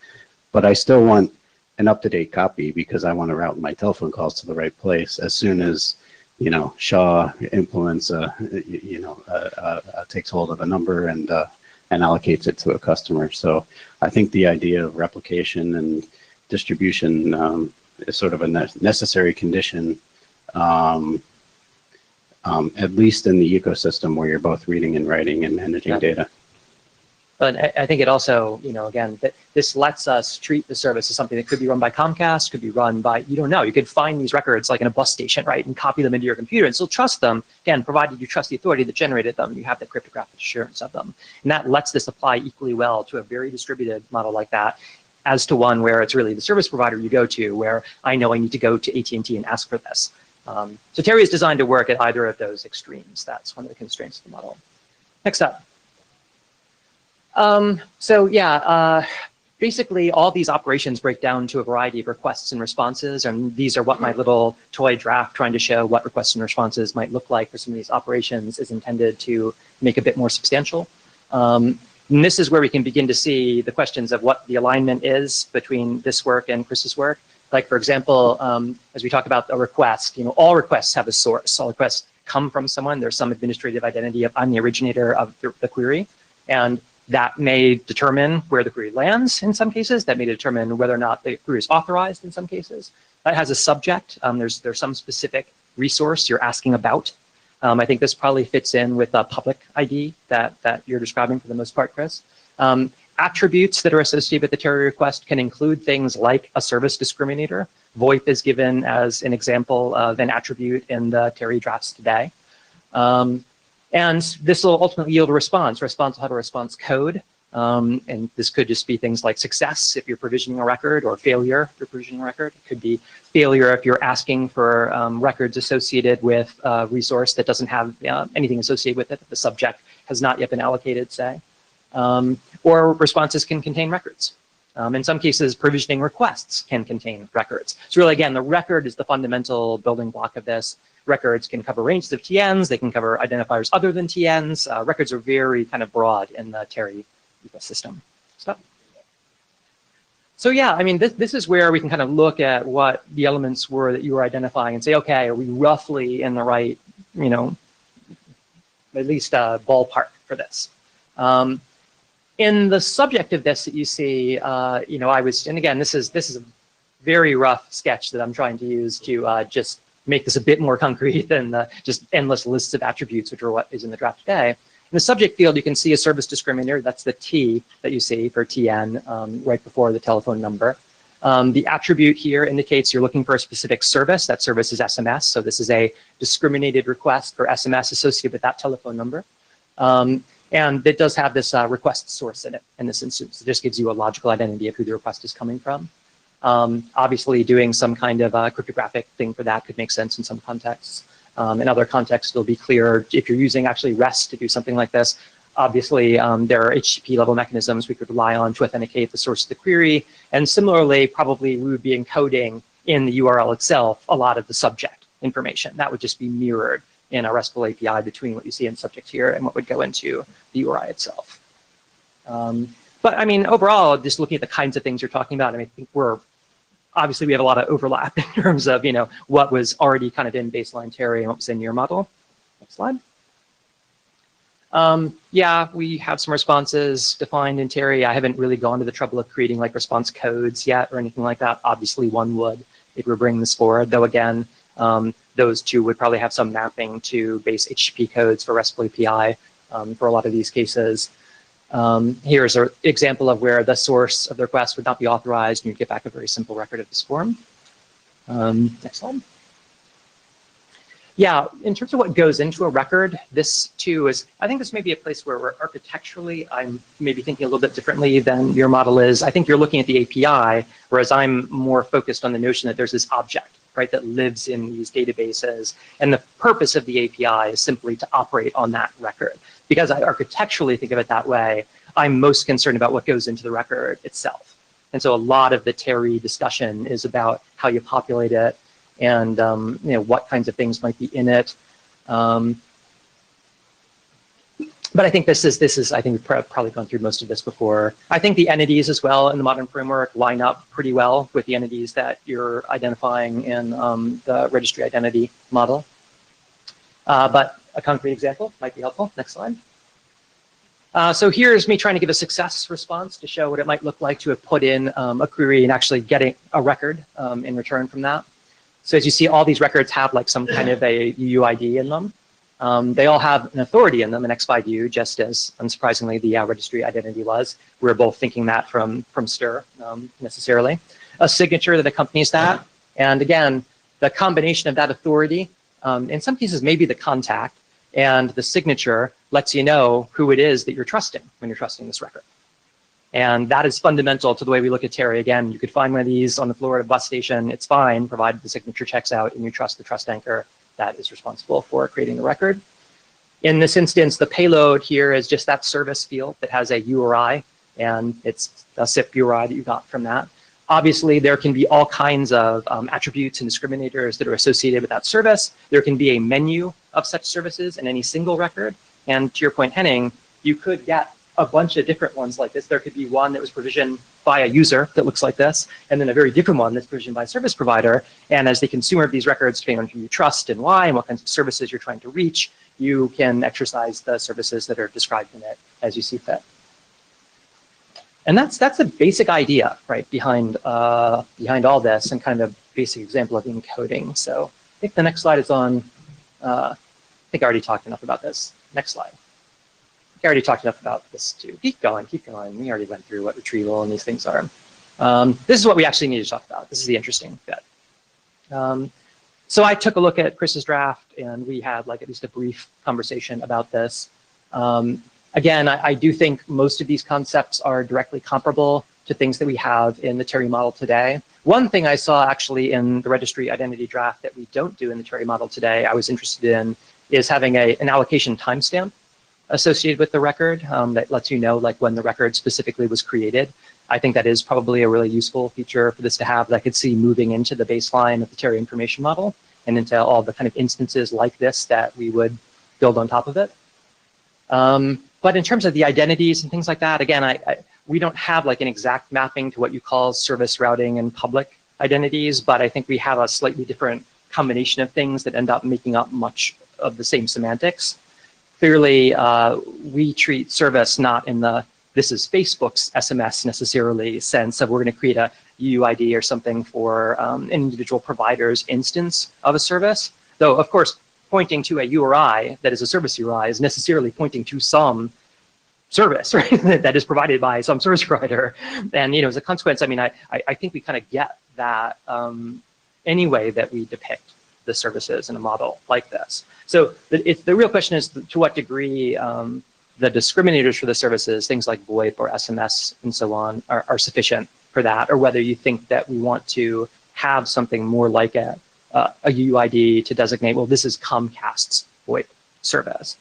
S5: but I still want an up-to-date copy because I want to route my telephone calls to the right place as soon as Shaw implements, takes hold of a number and allocates it to a customer. So I think the idea of replication and distribution is sort of a necessary condition, at least in the ecosystem where you're both reading and writing and managing data.
S6: But I think it also, again, that this lets us treat the service as something that could be run by Comcast, could be run by, you don't know, you could find these records like in a bus station, right, and copy them into your computer and still trust them, again, provided you trust the authority that generated them, you have the cryptographic assurance of them. And that lets this apply equally well to a very distributed model like that, as to one where it's really the service provider you go to, where I know I need to go to AT&T and ask for this. So Terry is designed to work at either of those extremes. That's one of the constraints of the model. Next up. Basically all these operations break down to a variety of requests and responses, and these are what my little toy draft trying to show what requests and responses might look like for some of these operations is intended to make a bit more substantial. And this is where we can begin to see the questions of what the alignment is between this work and Chris's work. Like, for example, as we talk about a request, all requests have a source. All requests come from someone. There's some administrative identity of I'm the originator of the query. And that may determine where the query lands in some cases. That may determine whether or not the query is authorized in some cases. That has a subject. There's some specific resource you're asking about. I think this probably fits in with a public ID that you're describing for the most part, Chris. Attributes that are associated with the Terry request can include things like a service discriminator. VoIP is given as an example of an attribute in the Terry drafts today. And this will ultimately yield a response. Response will have a response code. And this could just be things like success if you're provisioning a record, or failure if you're provisioning a record. It could be failure if you're asking for records associated with a resource that doesn't have anything associated with it, that the subject has not yet been allocated, say. Or responses can contain records. In some cases, provisioning requests can contain records. So really, again, the record is the fundamental building block of this. Records can cover ranges of TNs. They can cover identifiers other than TNs. Records are very kind of broad in the Terry ecosystem. So yeah, I mean, this is where we can kind of look at what the elements were that you were identifying and say, okay, are we roughly in the right, at least ballpark for this? In the subject of this that you see, and again, this is a very rough sketch that I'm trying to use to just make this a bit more concrete than just endless lists of attributes, which are what is in the draft today. In the subject field, you can see a service discriminator. That's the T that you see for TN right before the telephone number. The attribute here indicates you're looking for a specific service. That service is SMS. So this is a discriminated request for SMS associated with that telephone number. And it does have this request source in it in this instance. It just gives you a logical identity of who the request is coming from. Obviously, doing some kind of cryptographic thing for that could make sense in some contexts. In other contexts, it'll be clear if you're using actually REST to do something like this. Obviously, there are HTTP level mechanisms we could rely on to authenticate the source of the query. And similarly, probably we would be encoding in the URL itself a lot of the subject information. That would just be mirrored in a RESTful API between what you see in subject here and what would go into the URI itself. But I mean, overall, just looking at the kinds of things you're talking about, I mean, I think obviously we have a lot of overlap in terms of, what was already kind of in baseline Terry and what was in your model. Next slide. Yeah, we have some responses defined in Terry. I haven't really gone to the trouble of creating like response codes yet or anything like that. Obviously one would if we're bringing this forward, though again, those two would probably have some mapping to base HTTP codes for RESTful API for a lot of these cases. Here's an example of where the source of the request would not be authorized, and you get back a very simple record of this form. Next slide. Yeah, in terms of what goes into a record, this too is, I think this may be a place where architecturally, I'm maybe thinking a little bit differently than your model is. I think you're looking at the API, whereas I'm more focused on the notion that there's this object, right, that lives in these databases. And the purpose of the API is simply to operate on that record. Because I architecturally think of it that way, I'm most concerned about what goes into the record itself. And so a lot of the Terry discussion is about how you populate it, and what kinds of things might be in it. But I think this is I think we've probably gone through most of this before. I think the entities as well in the modern framework line up pretty well with the entities that you're identifying in the registry identity model. But a concrete example might be helpful. Next slide. So here's me trying to give a success response to show what it might look like to have put in a query and actually getting a record in return from that. So as you see, all these records have like some kind of a UUID in them. They all have an authority in them, an X5U, just as unsurprisingly the registry identity was. We're both thinking that from STIR necessarily. A signature that accompanies that. And again, the combination of that authority, in some cases maybe the contact, and the signature lets you know who it is that you're trusting when you're trusting this record. And that is fundamental to the way we look at Terry. Again, you could find one of these on the floor of a bus station. It's fine, provided the signature checks out and you trust the trust anchor that is responsible for creating the record. In this instance, the payload here is just that service field that has a URI, and it's a SIP URI that you got from that. Obviously, there can be all kinds of attributes and discriminators that are associated with that service. There can be a menu of such services in any single record. And to your point, Henning, you could get a bunch of different ones like this. There could be one that was provisioned by a user that looks like this, and then a very different one that's provisioned by a service provider. And as the consumer of these records, depending on who you trust and why and what kinds of services you're trying to reach, you can exercise the services that are described in it as you see fit. And that's the basic idea, right, behind all this, and kind of a basic example of encoding. So I think the next slide is on, I think I already talked enough about this. Next slide. I already talked enough about this too. Keep going, keep going. We already went through what retrieval and these things are. This is what we actually need to talk about. This is the interesting bit. So I took a look at Chris's draft, and we had like at least a brief conversation about this. Again, I do think most of these concepts are directly comparable to things that we have in the Terry model today. One thing I saw actually in the registry identity draft that we don't do in the Terry model today, I was interested in, is having an allocation timestamp associated with the record that lets you know like when the record specifically was created. I think that is probably a really useful feature for this to have that I could see moving into the baseline of the Terry information model and into all the kind of instances like this that we would build on top of it. But in terms of the identities and things like that, again, we don't have like an exact mapping to what you call service routing and public identities, but I think we have a slightly different combination of things that end up making up much of the same semantics. Clearly, we treat service not in the this is Facebook's SMS necessarily sense of we're going to create a UUID or something for an individual provider's instance of a service. Though, of course, pointing to a URI that is a service URI is necessarily pointing to some service, right, that is provided by some service provider. And, you know, as a consequence, I mean, I think we kind of get that any way that we depict the services in a model like this. So the real question is to what degree the discriminators for the services, things like VoIP or SMS and so on, are sufficient for that, or whether you think that we want to have something more like a UUID to designate, well, this is Comcast's VoIP service.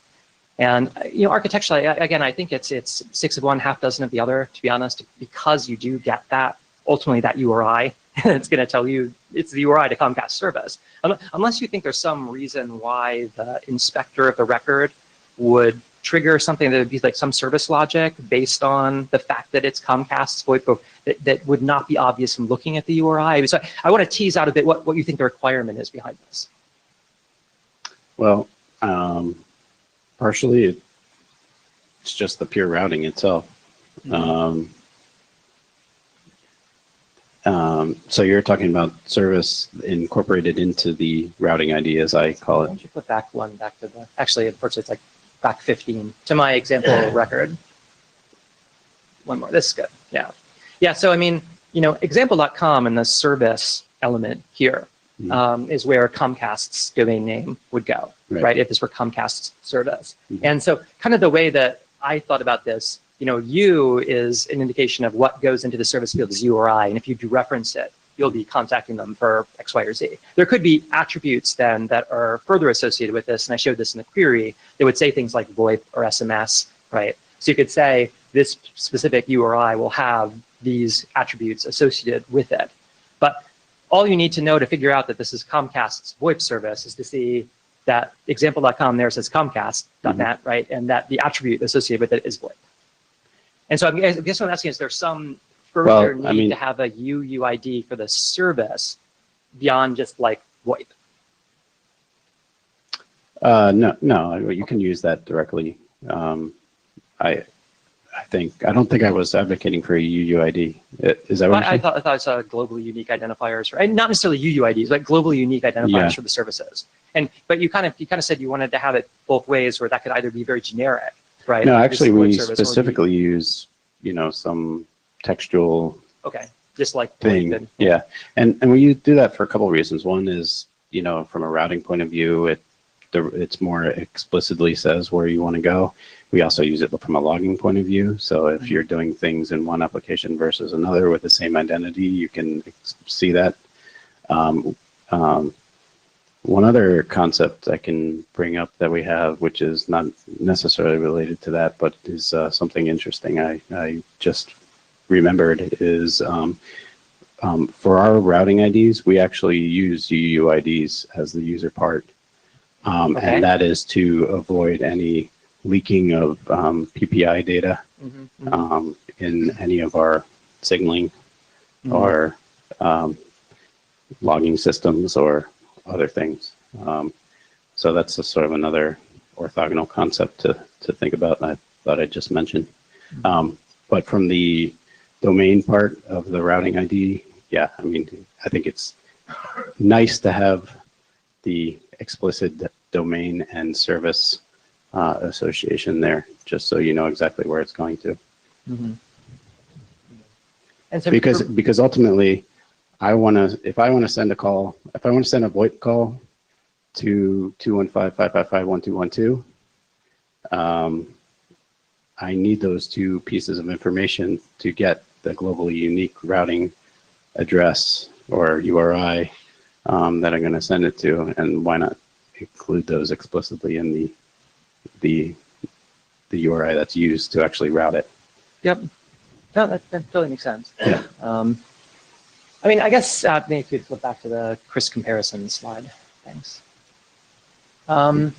S6: And architecturally, again, I think it's 6 of one, half dozen of the other, to be honest, because you do get that, ultimately that URI, it's going to tell you it's the URI to Comcast service. Unless you think there's some reason why the inspector of the record would trigger something that would be like some service logic based on the fact that it's Comcast's VoIP that would not be obvious from looking at the URI. So I want to tease out a bit what you think the requirement is behind this.
S5: Well, partially it's just the pure routing itself. So you're talking about service incorporated into the routing ID, as I call
S6: Why
S5: it.
S6: don't you put back to the, actually, unfortunately, it's like back 15 to my example record. One more, this is good, yeah. Yeah, so I mean, example.com and the service element here is where Comcast's domain name would go, right? If this were Comcast's service. And so kind of the way that I thought about this, U is an indication of what goes into the service field as URI. And if you do reference it, you'll be contacting them for X, Y, or Z. There could be attributes then that are further associated with this. And I showed this in the query. They would say things like VoIP or SMS, right? So you could say this specific URI will have these attributes associated with it. But all you need to know to figure out that this is Comcast's VoIP service is to see that example.com there says Comcast.net, right? And that the attribute associated with it is VoIP. And so I guess what I'm asking is there some further need to have a UUID for the service beyond just like VoIP?
S5: No, you can use that directly. I don't think I was advocating for a UUID. Is that what
S6: I thought I saw globally unique identifiers, right? Not necessarily UUIDs, but globally unique identifiers for the services. But you kind of said you wanted to have it both ways, where that could either be very generic, right?
S5: No, actually, we specifically use some textual.
S6: Okay, just like
S5: thing. Yeah, and we do that for a couple of reasons. One is from a routing point of view, it's more explicitly says where you want to go. We also use it from a logging point of view. So if you're doing things in one application versus another with the same identity, you can see that. One other concept I can bring up that we have, which is not necessarily related to that, but is something interesting I just remembered, is for our routing IDs, we actually use UUIDs as the user part. And that is to avoid any leaking of PPI data in any of our signaling or logging systems or other things. So that's a sort of another orthogonal concept to think about, and I thought I'd just mention. But from the domain part of the routing ID, yeah, I mean, I think it's nice to have the explicit domain and service association there, just so you know exactly where it's going to.
S6: And so
S5: because ultimately, if I want to send a VoIP call to 215-555-1212, I need those two pieces of information to get the globally unique routing address or URI that I'm going to send it to, and why not include those explicitly in the URI that's used to actually route it.
S6: Yep. No, that totally makes sense. Yeah. I mean, I guess maybe if you flip back to the Chris comparison slide. Thanks. I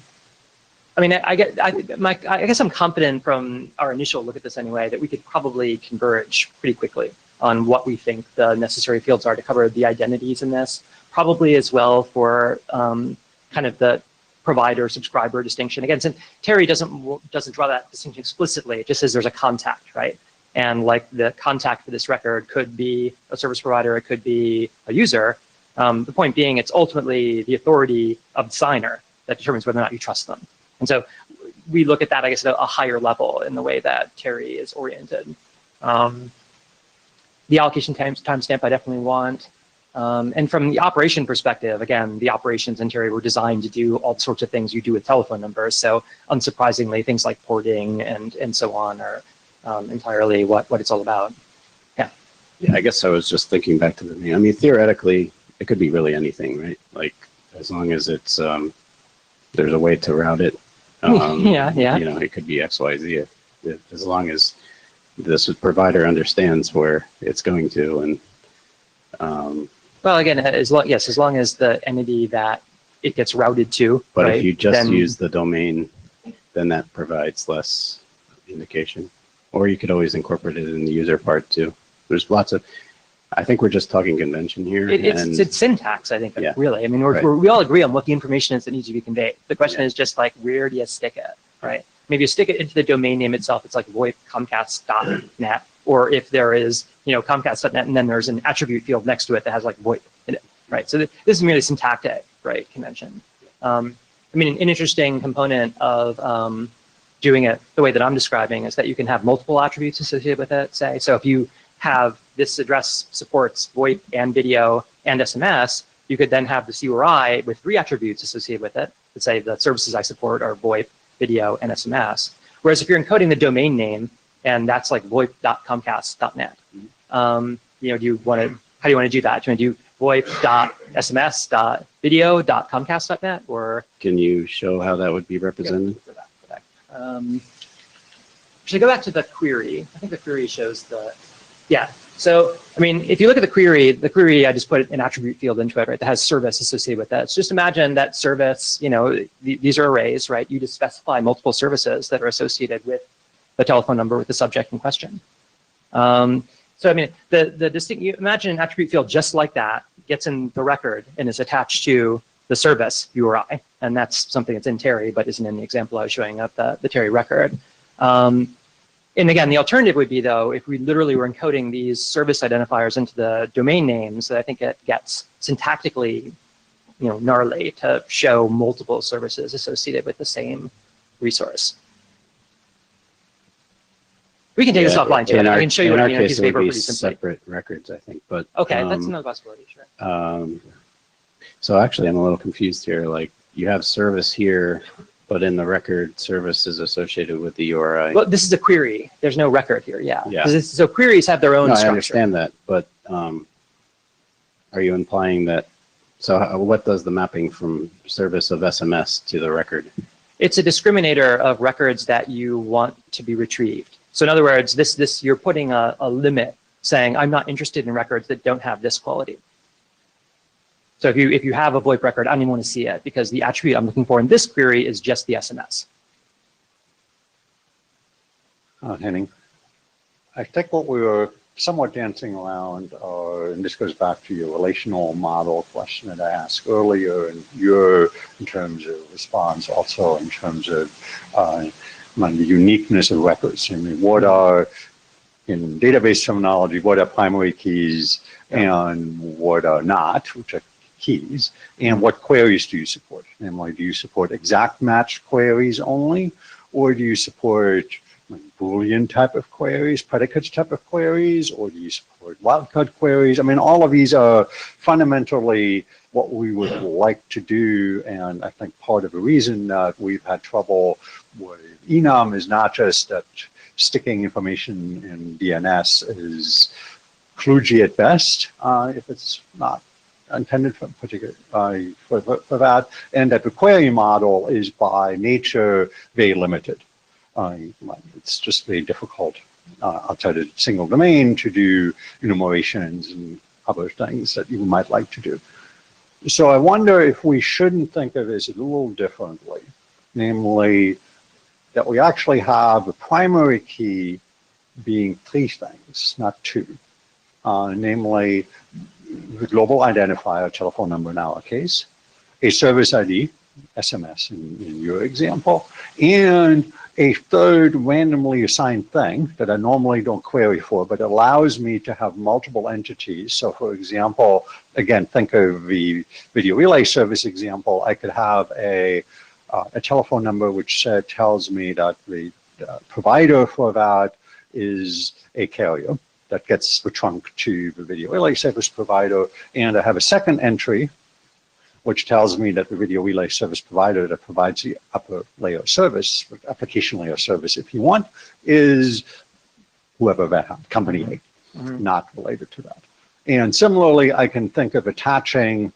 S6: mean, I guess I'm confident from our initial look at this anyway that we could probably converge pretty quickly on what we think the necessary fields are to cover the identities in this, probably as well for kind of the provider subscriber distinction. Again, since Terry doesn't draw that distinction explicitly, it just says there's a contact, right? And like the contact for this record could be a service provider, it could be a user. The point being, it's ultimately the authority of the signer that determines whether or not you trust them. And so we look at that, I guess, at a higher level in the way that Terry is oriented. The allocation timestamp I definitely want. And from the operation perspective, again, the operations in Terry were designed to do all sorts of things you do with telephone numbers. So unsurprisingly, things like porting and so on are entirely what it's all about. Yeah.
S5: Yeah, I guess I was just thinking back to the name. I mean, theoretically, it could be really anything, right? Like, as long as it's, there's a way to route it.
S6: Yeah.
S5: You know, it could be X, Y, Z. As long as this provider understands where it's going to, and
S6: well, again, as long as the entity that it gets routed to.
S5: but
S6: right,
S5: if you just
S6: then,
S5: use the domain, then that provides less indication. Or you could always incorporate it in the user part too. There's lots of. I think we're just talking convention here.
S6: it's syntax, I think.
S5: Yeah.
S6: Really, I mean,
S5: Right.
S6: we all agree on what the information is that needs to be conveyed. The question is just like, where do you stick it, right? Maybe you stick it into the domain name itself. It's like VoIP Comcast.net, or if there is, Comcast.net, and then there's an attribute field next to it that has like VoIP in it, right? So this is merely syntactic, right, convention. I mean, an interesting component of doing it the way that I'm describing is that you can have multiple attributes associated with it, say. So if you have this address supports VoIP and video and SMS, you could then have this URI with 3 attributes associated with it. Let's say the services I support are VoIP, video, and SMS. Whereas if you're encoding the domain name, and that's like voip.comcast.net, how do you want to do that? Do you want to do voip.sms.video.comcast.net, or
S5: can you show how that would be represented?
S6: Should I go back to the query? I think the query shows so, I mean, if you look at the query, I just put an attribute field into it, right, that has service associated with that. So just imagine that service, these are arrays, right? You just specify multiple services that are associated with the telephone number with the subject in question. So, I mean, you imagine an attribute field just like that gets in the record and is attached to the service URI. And that's something that's in Terry, but isn't in the example I was showing up the Terry record. And again, the alternative would be, though, if we literally were encoding these service identifiers into the domain names, I think it gets syntactically, gnarly to show multiple services associated with the same resource. We can take this offline too. I can show you a piece of paper pretty simply.
S5: Separate records, I think, but
S6: okay, that's another possibility. Sure.
S5: So actually, I'm a little confused here. Like, you have service here, but in the record, service is associated with the URI.
S6: Well, this is a query. There's no record here. Yeah.
S5: Yeah.
S6: So queries have their own structure.
S5: I understand that, but are you implying that? So what does the mapping from service of SMS to the record?
S6: It's a discriminator of records that you want to be retrieved. So in other words, this you're putting a limit, saying I'm not interested in records that don't have this quality. So if you have a VoIP record, I don't even want to see it because the attribute I'm looking for in this query is just the SMS.
S2: Henning, I think what we were somewhat dancing around, and this goes back to your relational model question that I asked earlier, and in terms of response, also in terms of the uniqueness of records. I mean, what are, in database terminology, what are primary keys and what are not, which are keys, and what queries do you support? Namely, do you support exact match queries only, or do you support Boolean type of queries, predicates type of queries, or do you support wildcard queries? I mean, all of these are fundamentally what we would like to do, and I think part of the reason that we've had trouble with enum is not just that sticking information in DNS is kludgy at best, if it's not intended for particular for that, and that the query model is by nature very limited. It's just very difficult outside a single domain to do enumerations and other things that you might like to do. So I wonder if we shouldn't think of this a little differently, namely that we actually have a primary key being 3 things, not 2. Namely, the global identifier, telephone number in our case, a service ID, SMS in your example, and a third randomly assigned thing that I normally don't query for, but allows me to have multiple entities. So for example, again, think of the video relay service example. I could have a telephone number which tells me that the provider for that is a carrier. that gets the trunk to the video relay service provider, and I have a second entry, which tells me that the video relay service provider that provides the upper layer service, application layer service, if you want, is whoever that company A, not related to that. And similarly, I can think of attaching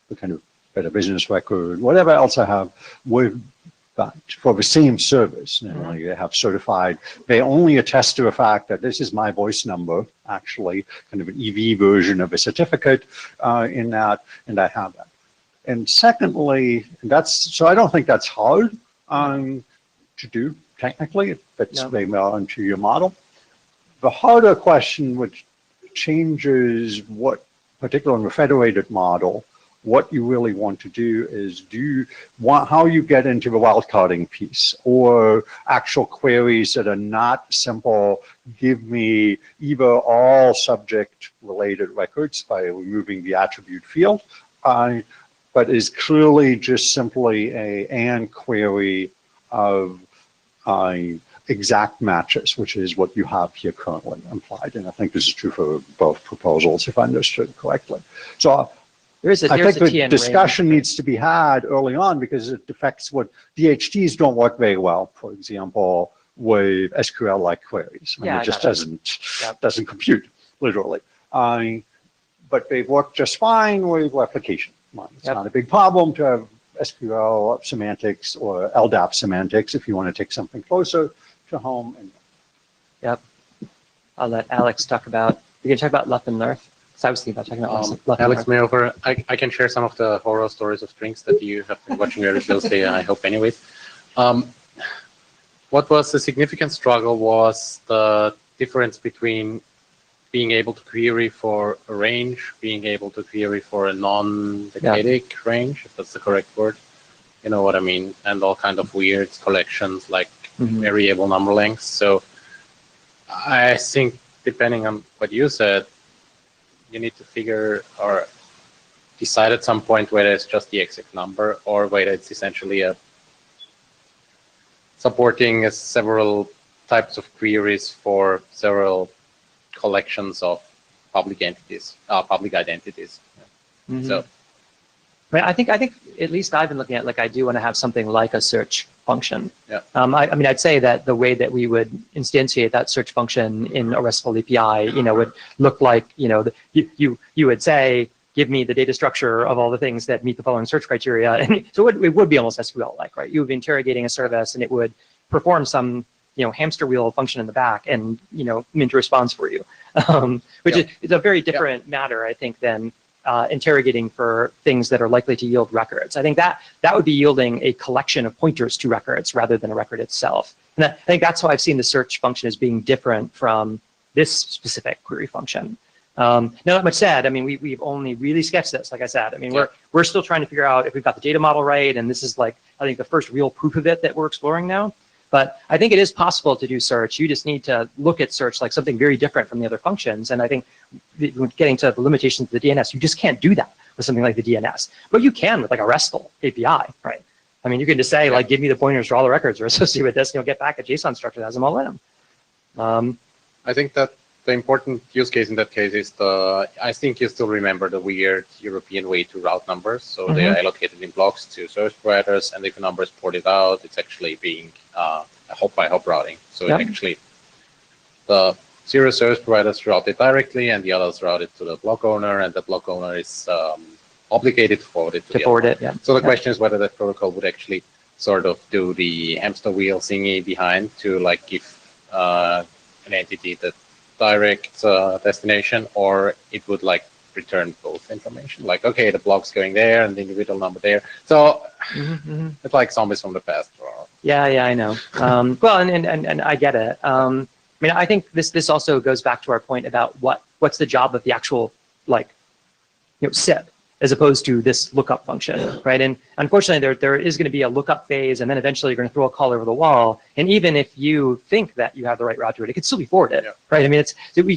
S2: the kind of better business record, whatever else I have, with that for the same service. Namely, they have certified, they only attest to the fact that this is my voice number, actually, kind of an EV version of a certificate in that, and I have that. And secondly, so I don't think that's hard to do technically, if it's very well into your model. The harder question, which changes what, particularly in the federated model, what you really want to do is how you get into the wildcarding piece, or actual queries that are not simple, give me either all subject related records by removing the attribute field, but is clearly just simply a AND query of exact matches, which is what you have here currently implied. And I think this is true for both proposals, if I understood correctly. So I think the discussion needs to be had early on, because it affects what DHTs don't work very well, for example, with SQL-like queries. I mean, it just doesn't compute, literally. But they work just fine with replication. It's not a big problem to have SQL semantics or LDAP semantics if you want to take something closer to home.
S6: Yep. I'll let Alex talk about, we can talk about LUP and LERF. So I was thinking about talking about LUP and
S9: Alex
S6: LERF.
S9: Mayover, I can share some of the horror stories of strings that you have been watching very closely, I hope anyways. What was the significant struggle was the difference between being able to query for a range, being able to query for a non-decadic range, if that's the correct word. You know what I mean? And all kind of weird collections like variable number lengths. So I think, depending on what you said, you need to figure or decide at some point whether it's just the exact number or whether it's essentially supporting several types of queries for several collections of public entities, public identities. So,
S6: I think at least I've been looking at, like, I do want to have something like a search function.
S9: Yeah.
S6: I mean, I'd say that the way that we would instantiate that search function in a RESTful API, would look like, you would say, give me the data structure of all the things that meet the following search criteria. And so it would be almost SQL-like, right? You would be interrogating a service and it would perform some, hamster wheel function in the back and, mint a response for you, which is a very different matter, I think, than interrogating for things that are likely to yield records. I think that would be yielding a collection of pointers to records rather than a record itself. And I think that's why I've seen the search function as being different from this specific query function. Now, that much said, I mean, we've only really sketched this, like I said. I mean, we're still trying to figure out if we've got the data model right, and this is, like, I think, the first real proof of it that we're exploring now. But I think it is possible to do search. You just need to look at search like something very different from the other functions. And I think getting to the limitations of the DNS, you just can't do that with something like the DNS. But you can with, like, a RESTful API, right? I mean, you can just say, like, give me the pointers for all the records that are associated with this, and you'll get back a JSON structure that has them all in them.
S9: I think that the important use case in that case is I think you still remember the weird European way to route numbers. So they are allocated in blocks to service providers, and if a number is ported out, it's actually being a hop-by-hop routing. So it actually, the serious service providers route it directly, and the others route it to the block owner, and the block owner is obligated to forward it to the other one. So the question is whether that protocol would actually sort of do the hamster wheel thingy behind to, like, give an entity the direct destination, or it would, like, return both information, like, okay, the block's going there and the individual number there. So it's like zombies from the past.
S6: Yeah, I know. Well, and I get it. I mean, I think this also goes back to our point about what's the job of the actual, like, SIP, as opposed to this lookup function, right? And unfortunately, there is going to be a lookup phase, and then eventually you're going to throw a call over the wall. And even if you think that you have the right route to it, it could still be forwarded, right? I mean,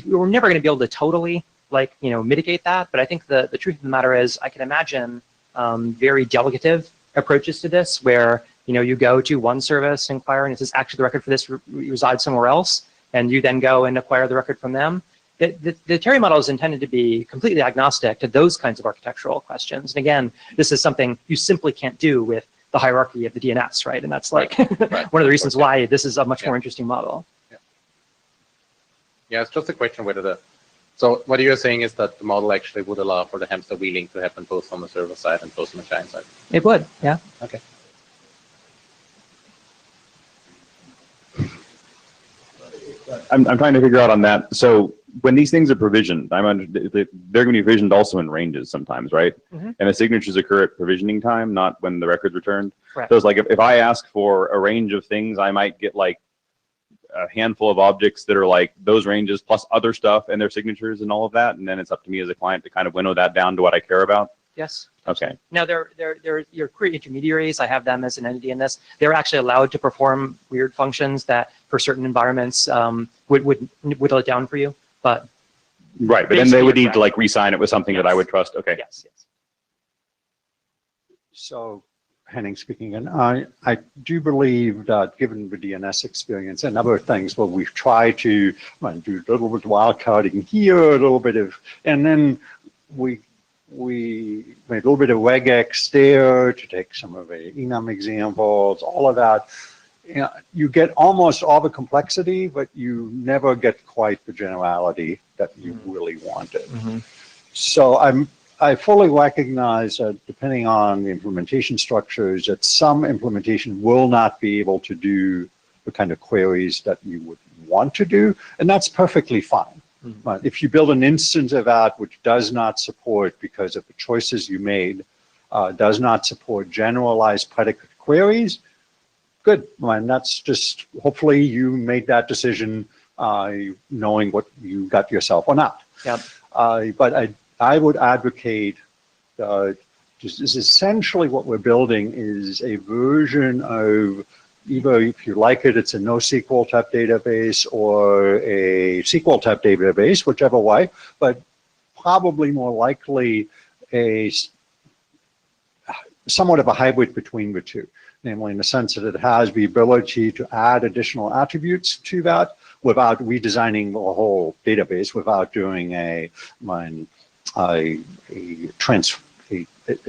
S6: we're never going to be able to totally, like, mitigate that. But I think the truth of the matter is, I can imagine very delegative approaches to this, where you go to one service, inquire, and it says actually the record for this resides somewhere else, and you then go and acquire the record from them. the Terry model is intended to be completely agnostic to those kinds of architectural questions. And again, this is something you simply can't do with the hierarchy of the DNS, right? And that's like one of the reasons why this is a much more interesting model.
S9: Yeah, it's just a question whether the, so what you're saying is that the model actually would allow for the hamster wheeling to happen both on the server side and both on the client side.
S6: It would, yeah.
S9: Okay.
S10: I'm trying to figure out on that. So when these things are provisioned, they're going to be provisioned also in ranges sometimes, right?
S6: Mhm.
S10: And the signatures occur at provisioning time, not when the record's returned.
S6: Correct.
S10: So it's like if I ask for a range of things, I might get like a handful of objects that are like those ranges plus other stuff and their signatures and all of that. And then it's up to me as a client to kind of winnow that down to what I care about.
S6: Yes.
S10: Okay.
S6: Now, they're your query intermediaries. I have them as an entity in this. They're actually allowed to perform weird functions that, for certain environments, would whittle it down for you. But
S10: Right, but then they would need
S6: correct.
S10: to like re-sign it with something that I would trust. Okay.
S6: yes, yes.
S2: So, Henning speaking, and I do believe that given the DNS experience and other things where we've tried to do a little bit of wildcarding here, a little bit of, and then we made a little bit of regex there to take some of the enum examples, all of that. You get almost all the complexity, but you never get quite the generality that you really wanted.
S6: Mm-hmm.
S2: So I fully recognize that depending on the implementation structures, that some implementation will not be able to do the kind of queries that you would want to do, and that's perfectly fine.
S6: Mm-hmm.
S2: But if you build an instance of that which does not support, because of the choices you made, does not support generalized predicate queries, good. And that's just, hopefully you made that decision knowing what you got yourself or not.
S6: Yep.
S2: But I would advocate just is essentially what we're building is a version of either, if you like it, it's a NoSQL type database or a SQL type database, whichever way, but probably more likely a somewhat of a hybrid between the two, namely in the sense that it has the ability to add additional attributes to that without redesigning the whole database, without doing a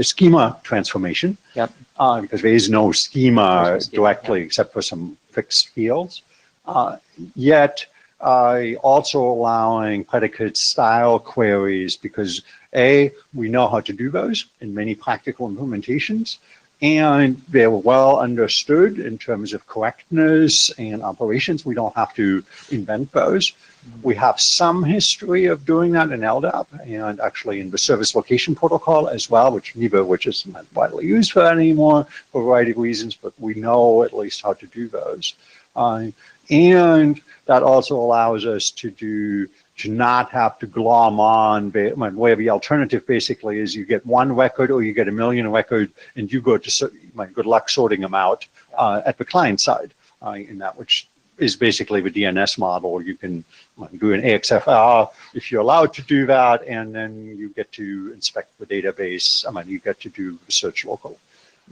S2: schema transformation.
S6: Yep.
S2: Because there is no schema
S6: There's no schema,
S2: directly except for some fixed fields. Yet also allowing predicate style queries because we know how to do those in many practical implementations, and they're well understood in terms of correctness and operations. We don't have to invent those. We have some history of doing that in LDAP and actually in the service location protocol as well, which is not widely used for anymore for a variety of reasons, but we know at least how to do those. And that also allows us to not have to glom on where the alternative basically is you get one record or you get 1 million records and you go to good luck sorting them out at the client side in that, which is basically the DNS model. You can do an AXFR if you're allowed to do that, and then you get to inspect the database. You get to do search local.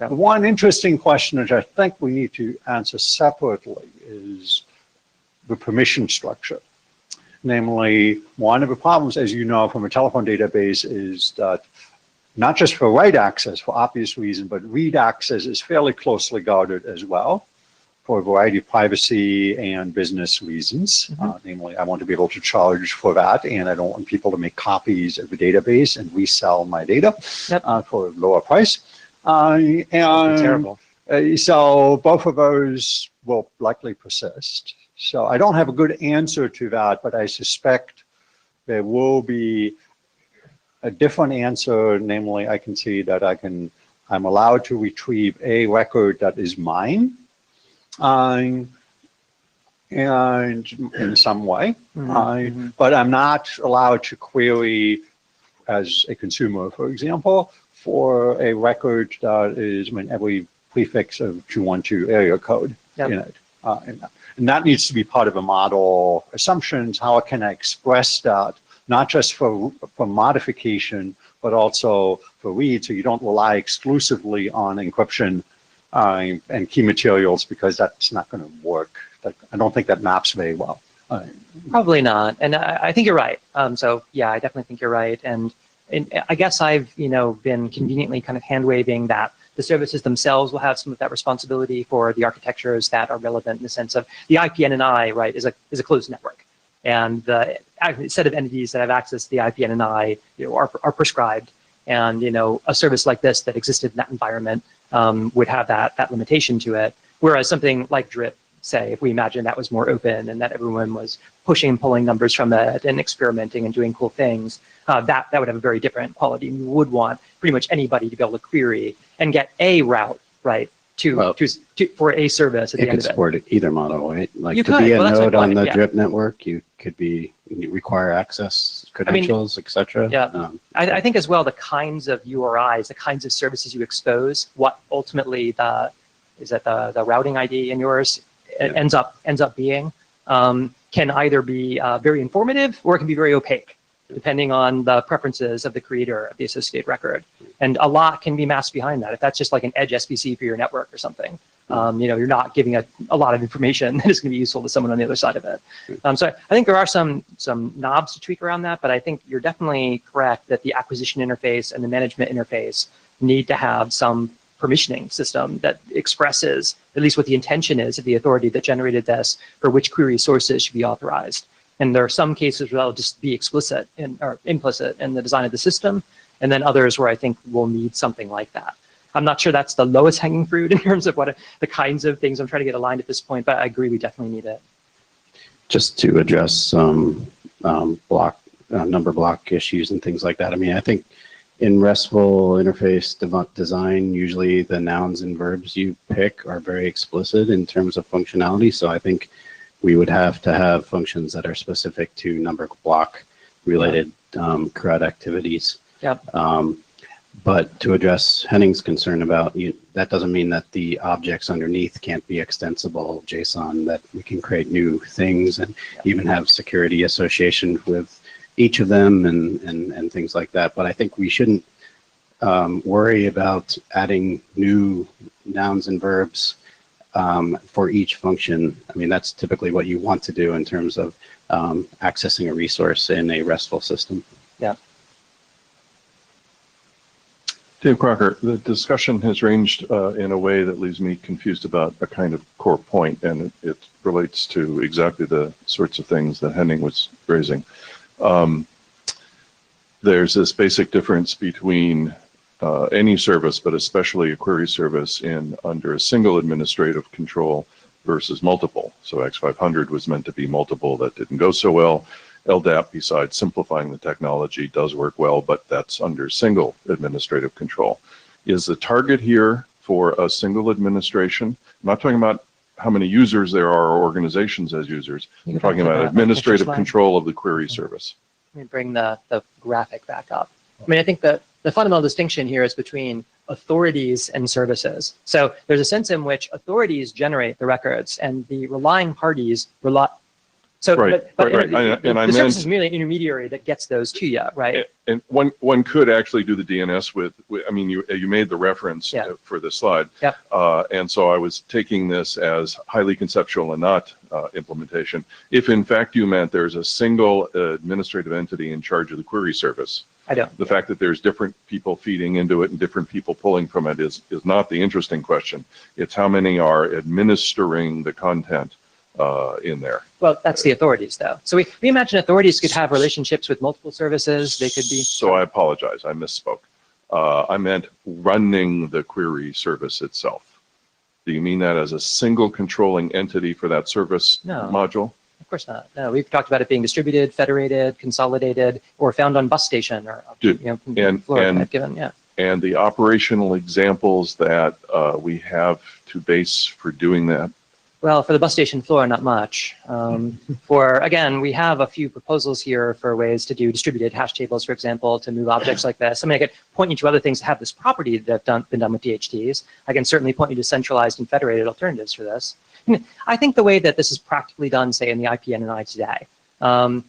S6: Yeah.
S2: One interesting question which I think we need to answer separately is the permission structure. Namely, one of the problems, as you know, from a telephone database is that not just for write access for obvious reason, but read access is fairly closely guarded as well for a variety of privacy and business reasons. Namely, I want to be able to charge for that, and I don't want people to make copies of the database and resell my data for a lower price. And
S6: terrible.
S2: So both of those will likely persist. So I don't have a good answer to that, but I suspect there will be a different answer. Namely, I can see that I'm allowed to retrieve a record that is mine, and in some way, but I'm not allowed to query as a consumer, for example, for a record that is every prefix of 212 area code in it. And that needs to be part of a model assumptions. How can I express that, not just for modification, but also for read, so you don't rely exclusively on encryption and key materials, because that's not going to work. I don't think that maps very well.
S6: Probably not. And I think you're right. So yeah, I definitely think you're right. And I guess I've, been conveniently kind of hand waving that the services themselves will have some of that responsibility for the architectures that are relevant in the sense of the IPNNI, right, is a closed network. And the set of entities that have access to the IPNNI, are prescribed. And, a service like this that existed in that environment would have that limitation to it. Whereas something like DRIP, say, if we imagine that was more open and that everyone was pushing and pulling numbers from it and experimenting and doing cool things, that would have a very different quality. You would want pretty much anybody to be able to query and get a route, right, for a service at
S5: It
S6: the end
S5: could
S6: of it.
S5: support either model, right? Like
S6: You
S5: to
S6: could.
S5: be a
S6: Well, that's my
S5: node on
S6: point,
S5: the
S6: yeah.
S5: DRIP network, you require access credentials, et cetera.
S6: Yeah. I think as well, the kinds of URIs, the kinds of services you expose, what ultimately the routing ID in yours ends up being, can either be very informative or it can be very opaque, depending on the preferences of the creator of the associated record. And a lot can be masked behind that. If that's just like an edge SBC for your network or something, you're not giving a lot of information that is going to be useful to someone on the other side of it. So I think there are some knobs to tweak around that, but I think you're definitely correct that the acquisition interface and the management interface need to have some permissioning system that expresses at least what the intention is of the authority that generated this for which query sources should be authorized. And there are some cases where that'll just be explicit or implicit in the design of the system, and then others where I think we'll need something like that. I'm not sure that's the lowest hanging fruit in terms of what the kinds of things I'm trying to get aligned at this point, but I agree we definitely need it.
S5: Just to address some number block issues and things like that. I mean, I think in RESTful interface design, usually the nouns and verbs you pick are very explicit in terms of functionality. So I think we would have to have functions that are specific to number block related CRUD activities.
S6: Yep.
S5: But to address Henning's concern about that doesn't mean that the objects underneath can't be extensible JSON, that we can create new things and even have security association with each of them and things like that. But I think we shouldn't worry about adding new nouns and verbs for each function. I mean, that's typically what you want to do in terms of accessing a resource in a RESTful system.
S6: Yeah.
S7: Dave Crocker, the discussion has ranged in a way that leaves me confused about a kind of core point, and it relates to exactly the sorts of things that Henning was raising. There's this basic difference between any service, but especially a query service under a single administrative control versus multiple. So X500 was meant to be multiple. That didn't go so well. LDAP, besides simplifying the technology, does work well, but that's under single administrative control. Is the target here for a single administration? I'm not talking about how many users there are or organizations as users. I'm talking about administrative control of the query service.
S6: Let me bring the graphic back up. I mean, I think the fundamental distinction here is between authorities and services. So there's a sense in which authorities generate the records and the relying parties rely. So,
S7: right,
S6: but
S7: right.
S6: The service is merely an intermediary that gets those to you, right?
S7: And one could actually do the DNS with I mean, you made the reference for this slide.
S6: Yep.
S7: And so I was taking this as highly conceptual and not implementation. If in fact you meant there's a single administrative entity in charge of the query service,
S6: I don't.
S7: the fact that there's different people feeding into it and different people pulling from it is not the interesting question. It's how many are administering the content in there.
S6: Well, that's the authorities, though. So we imagine authorities could have relationships with multiple services. They could be.
S7: So I apologize. I misspoke. I meant running the query service itself. Do you mean that as a single controlling entity for that service module?
S6: Of course not. No, we've talked about it being distributed, federated, consolidated, or found on bus station or
S7: and the operational examples that we have to base for doing that.
S6: Well, for the bus station floor, not much. Again, we have a few proposals here for ways to do distributed hash tables, for example, to move objects like this. I mean, I could point you to other things that have this property that have been done with DHTs. I can certainly point you to centralized and federated alternatives for this. I think the way that this is practically done, say, in the IPNNI today,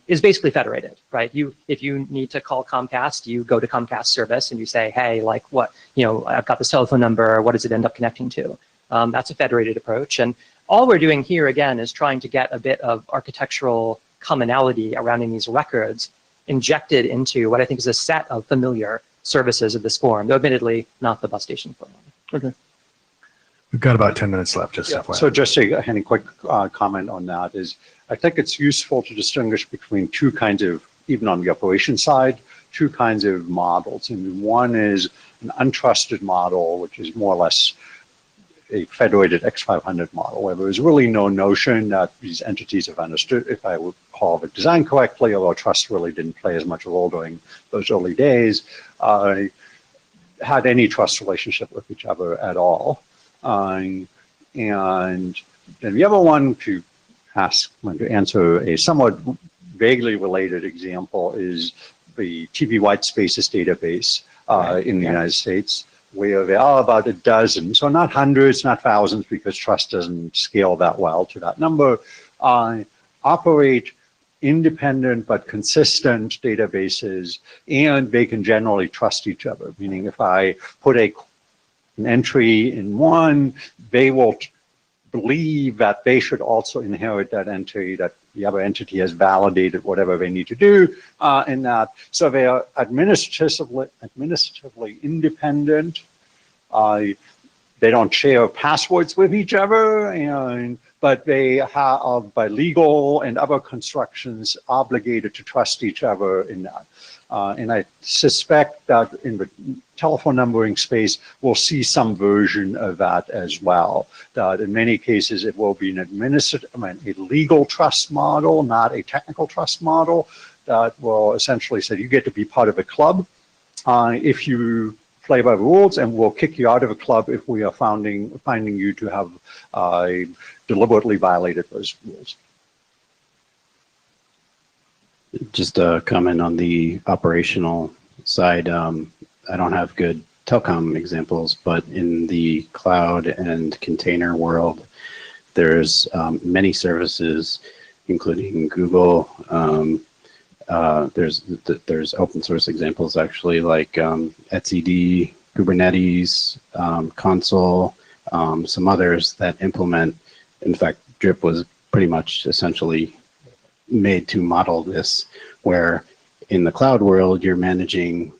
S6: is basically federated, right? If you need to call Comcast, you go to Comcast service and you say, hey, like what, I've got this telephone number, what does it end up connecting to? That's a federated approach. And all we're doing here, again, is trying to get a bit of architectural commonality around these records injected into what I think is a set of familiar services of this form, though admittedly not the bus station form.
S3: Okay. We've got about 10 minutes left, just FYI.
S2: So just a quick comment on that is, I think it's useful to distinguish between two kinds of, even on the operation side, two kinds of models. And one is an untrusted model, which is more or less a federated X500 model, where there was really no notion that these entities have understood, if I would call the design correctly, although trust really didn't play as much role during those early days, had any trust relationship with each other at all. And then the other one, to answer a somewhat vaguely related example, is the TV white spaces database in the United States, where there are about a dozen, so not hundreds, not thousands, because trust doesn't scale that well to that number, operate independent but consistent databases, and they can generally trust each other. Meaning, if I put an entry in one, they will believe that they should also inherit that entry, that the other entity has validated whatever they need to do in that. So they are administratively independent. They don't share passwords with each other, but they are, by legal and other constructions, obligated to trust each other in that. And I suspect that in the telephone numbering space, we'll see some version of that as well. That in many cases, it will be a legal trust model, not a technical trust model, that will essentially say you get to be part of a club if you play by the rules, and we'll kick you out of a club if we are finding you to have deliberately violated those rules.
S5: Just a comment on the operational side. I don't have good telecom examples, but in the cloud and container world, there's many services, including Google. There's open source examples actually, like etcd, Kubernetes, Console, some others that implement. In fact, Drip was pretty much essentially made to model this, where in the cloud world, you're managing,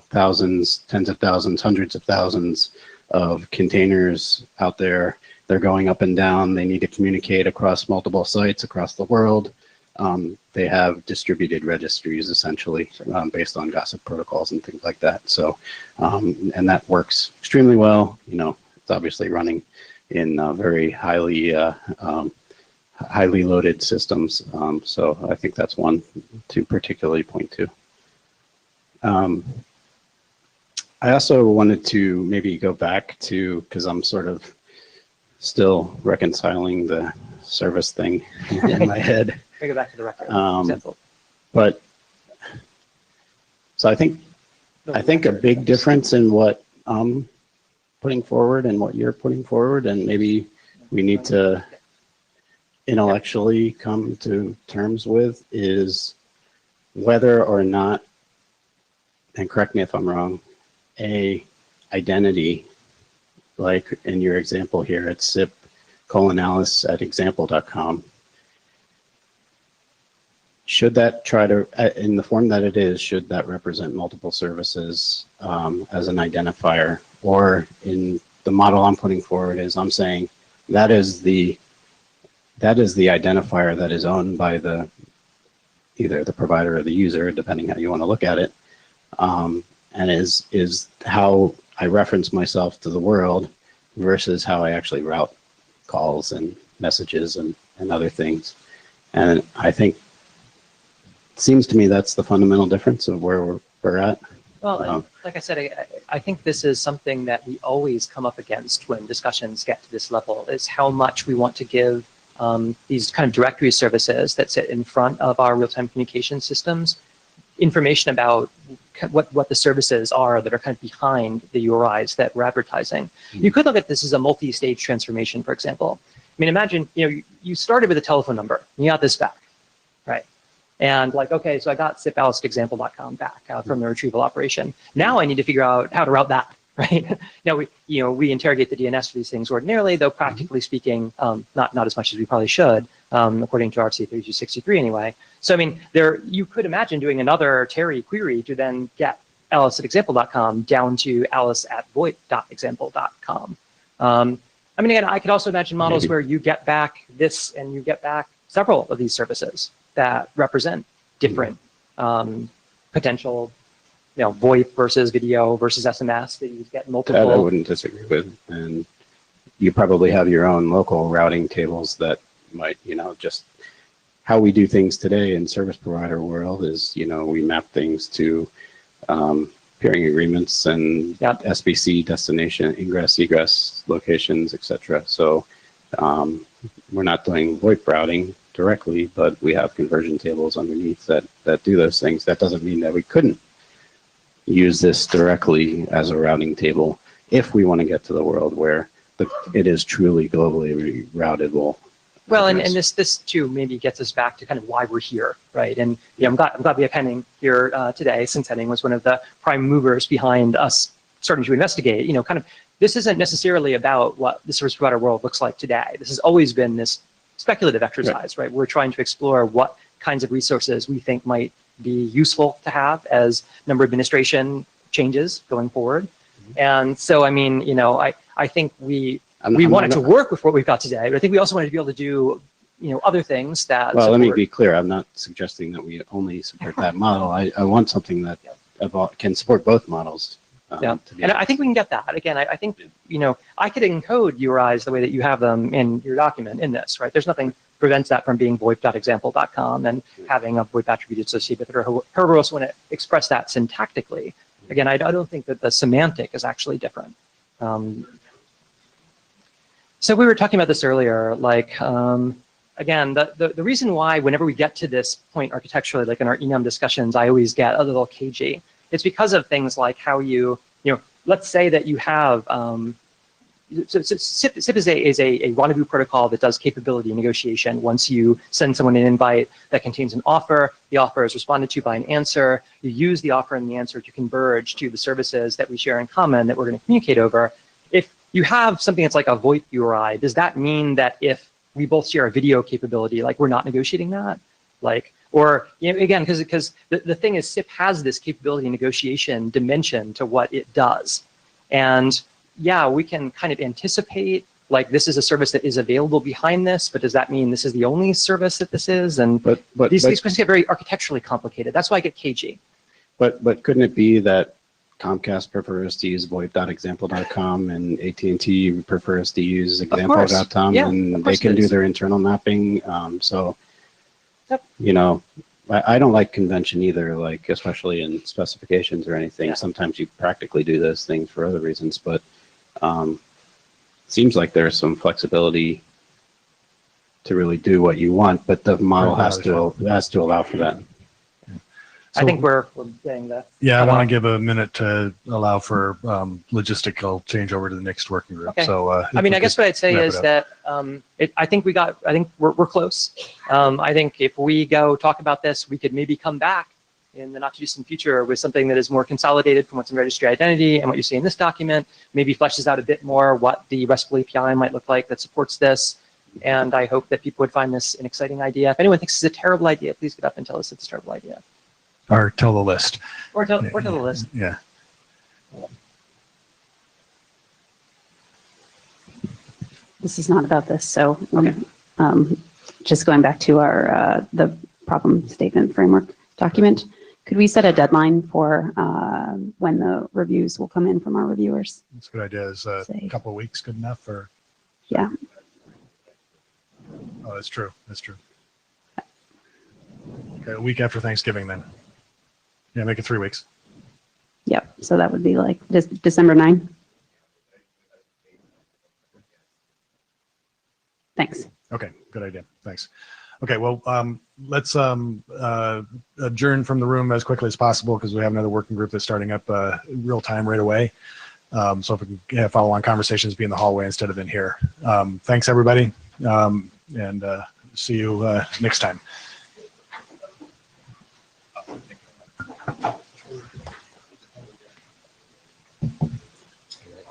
S5: thousands, tens of thousands, hundreds of thousands of containers out there. They're going up and down. They need to communicate across multiple sites across the world. They have distributed registries, essentially, based on gossip protocols and things like that. So, and that works extremely well. It's obviously running in very highly loaded systems. So I think that's one to particularly point to. I also wanted to maybe go back to, because I'm sort of still reconciling the service thing in my head.
S6: We go back to the record example.
S5: But so I think a big difference in what I'm putting forward and what you're putting forward, and maybe we need to intellectually come to terms with, is whether or not, and correct me if I'm wrong, a identity, like in your example here at sip:alice@example.com, should that try to, in the form that it is, should that represent multiple services as an identifier? Or in the model I'm putting forward is, I'm saying that is the identifier that is owned by either the provider or the user, depending how you want to look at it, and is how I reference myself to the world versus how I actually route calls and messages and other things. And I think it seems to me that's the fundamental difference of where we're at.
S6: Well, like I said, I think this is something that we always come up against when discussions get to this level, is how much we want to give these kind of directory services that sit in front of our real-time communication systems information about what the services are that are kind of behind the URIs that we're advertising. Mm-hmm. You could look at this as a multi-stage transformation, for example. I mean, imagine, you started with a telephone number, and you got this back, right? And like, okay, so I got sip::alice@example.com back from the retrieval operation. Now I need to figure out how to route that, right? Now we interrogate the DNS for these things ordinarily, though practically speaking, not as much as we probably should, according to RFC 3263 anyway. So I mean, you could imagine doing another Terry query to then get alice@example.com down to alice@voip.example.com. I mean, again, I could also imagine models where you get back this and you get back several of these services that represent different potential, VoIP versus video versus SMS, that you get multiple.
S5: That I wouldn't disagree with. And you probably have your own local routing tables that might, just how we do things today in service provider world is, we map things to peering agreements and SBC destination, ingress, egress locations, etc. So we're not doing VoIP routing directly, but we have conversion tables underneath that do those things. That doesn't mean that we couldn't use this directly as a routing table if we want to get to the world where it is truly globally routable.
S6: Well, and this too maybe gets us back to kind of why we're here, right? And I'm glad we have Henning here today, since Henning was one of the prime movers behind us starting to investigate. Kind of this isn't necessarily about what the service provider world looks like today. This has always been this speculative exercise, right? We're trying to explore what kinds of resources we think might be useful to have as number administration changes going forward. And so, I mean, I think we wanted to work with what we've got today, but I think we also wanted to be able to do, other things that.
S5: Well, let me be clear. I'm not suggesting that we only support that model. I want something that can support both models.
S6: And I think we can get that. Again, I think, I could encode URIs the way that you have them in your document in this, right? There's nothing prevents that from being voip.example.com and having a VoIP attribute associated with it, or however else want to express that syntactically. Again, I don't think that the semantic is actually different. So we were talking about this earlier, like, again, the reason why whenever we get to this point architecturally, like in our enum discussions, I always get a little cagey. It's because of things like how let's say that you have, so SIP is a rendezvous protocol that does capability negotiation. Once you send someone an invite that contains an offer, the offer is responded to by an answer. You use the offer and the answer to converge to the services that we share in common that we're going to communicate over. If you have something that's like a VoIP URI, does that mean that if we both share a video capability, like we're not negotiating that? Like, or again, because the thing is, SIP has this capability negotiation dimension to what it does. And yeah, we can kind of anticipate, like, this is a service that is available behind this, but does that mean this is the only service that this is? And these questions get very architecturally complicated. That's why I get cagey.
S5: But couldn't it be that Comcast prefers to use voip.example.com and AT&T prefers to use example.com, and they can do their internal mapping? I don't like convention either, like especially in specifications or anything. Sometimes you practically do those things for other reasons, but seems like there's some flexibility to really do what you want, but the model has to allow for that.
S6: I think we're getting that.
S3: Yeah, I want to give a minute to allow for logistical change over to the next working group.
S6: Okay.
S3: So,
S6: I mean, I guess what I'd say is that I think we're close. I think if we go talk about this, we could maybe come back in the not too distant future with something that is more consolidated from what's in registry identity and what you see in this document, maybe fleshes out a bit more what the RESTful API might look like that supports this. And I hope that people would find this an exciting idea. If anyone thinks it's a terrible idea, please get up and tell us it's a terrible idea.
S3: Or tell the list.
S6: Or tell the list.
S3: Yeah.
S8: This is not about this, so just going back to our the problem statement framework document, could we set a deadline for when the reviews will come in from our reviewers?
S3: That's a good idea. Is a couple of weeks good enough? Or
S8: yeah.
S3: Oh, that's true. That's true. Okay, a week after Thanksgiving then. Yeah, make it 3 weeks.
S8: Yep. So that would be like December 9. Thanks.
S3: Okay, good idea. Thanks. Okay, well, let's adjourn from the room as quickly as possible because we have another working group that's starting up real time right away. So if we can follow on conversations, be in the hallway instead of in here. Thanks, everybody, and see you next time.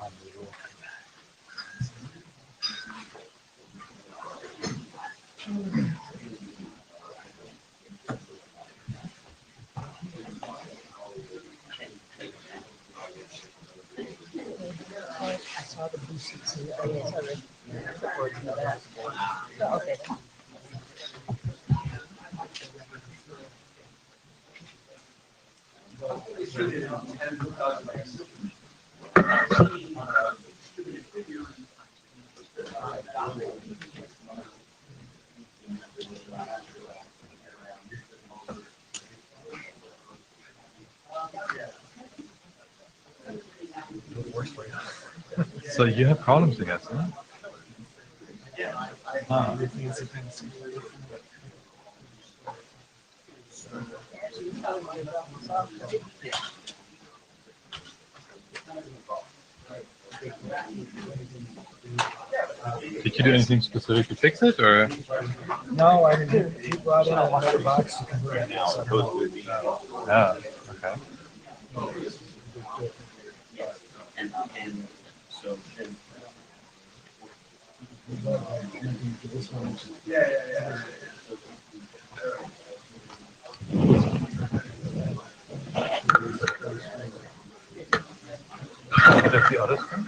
S1: I saw the blue sheets. Oh, yes, I read the words of that. Oh, okay.
S11: So you have problems, I guess, huh? Did you do anything specific to fix it, or?
S12: No, I didn't. He brought in another box to convert it.
S11: Yeah, okay. That's the other thing?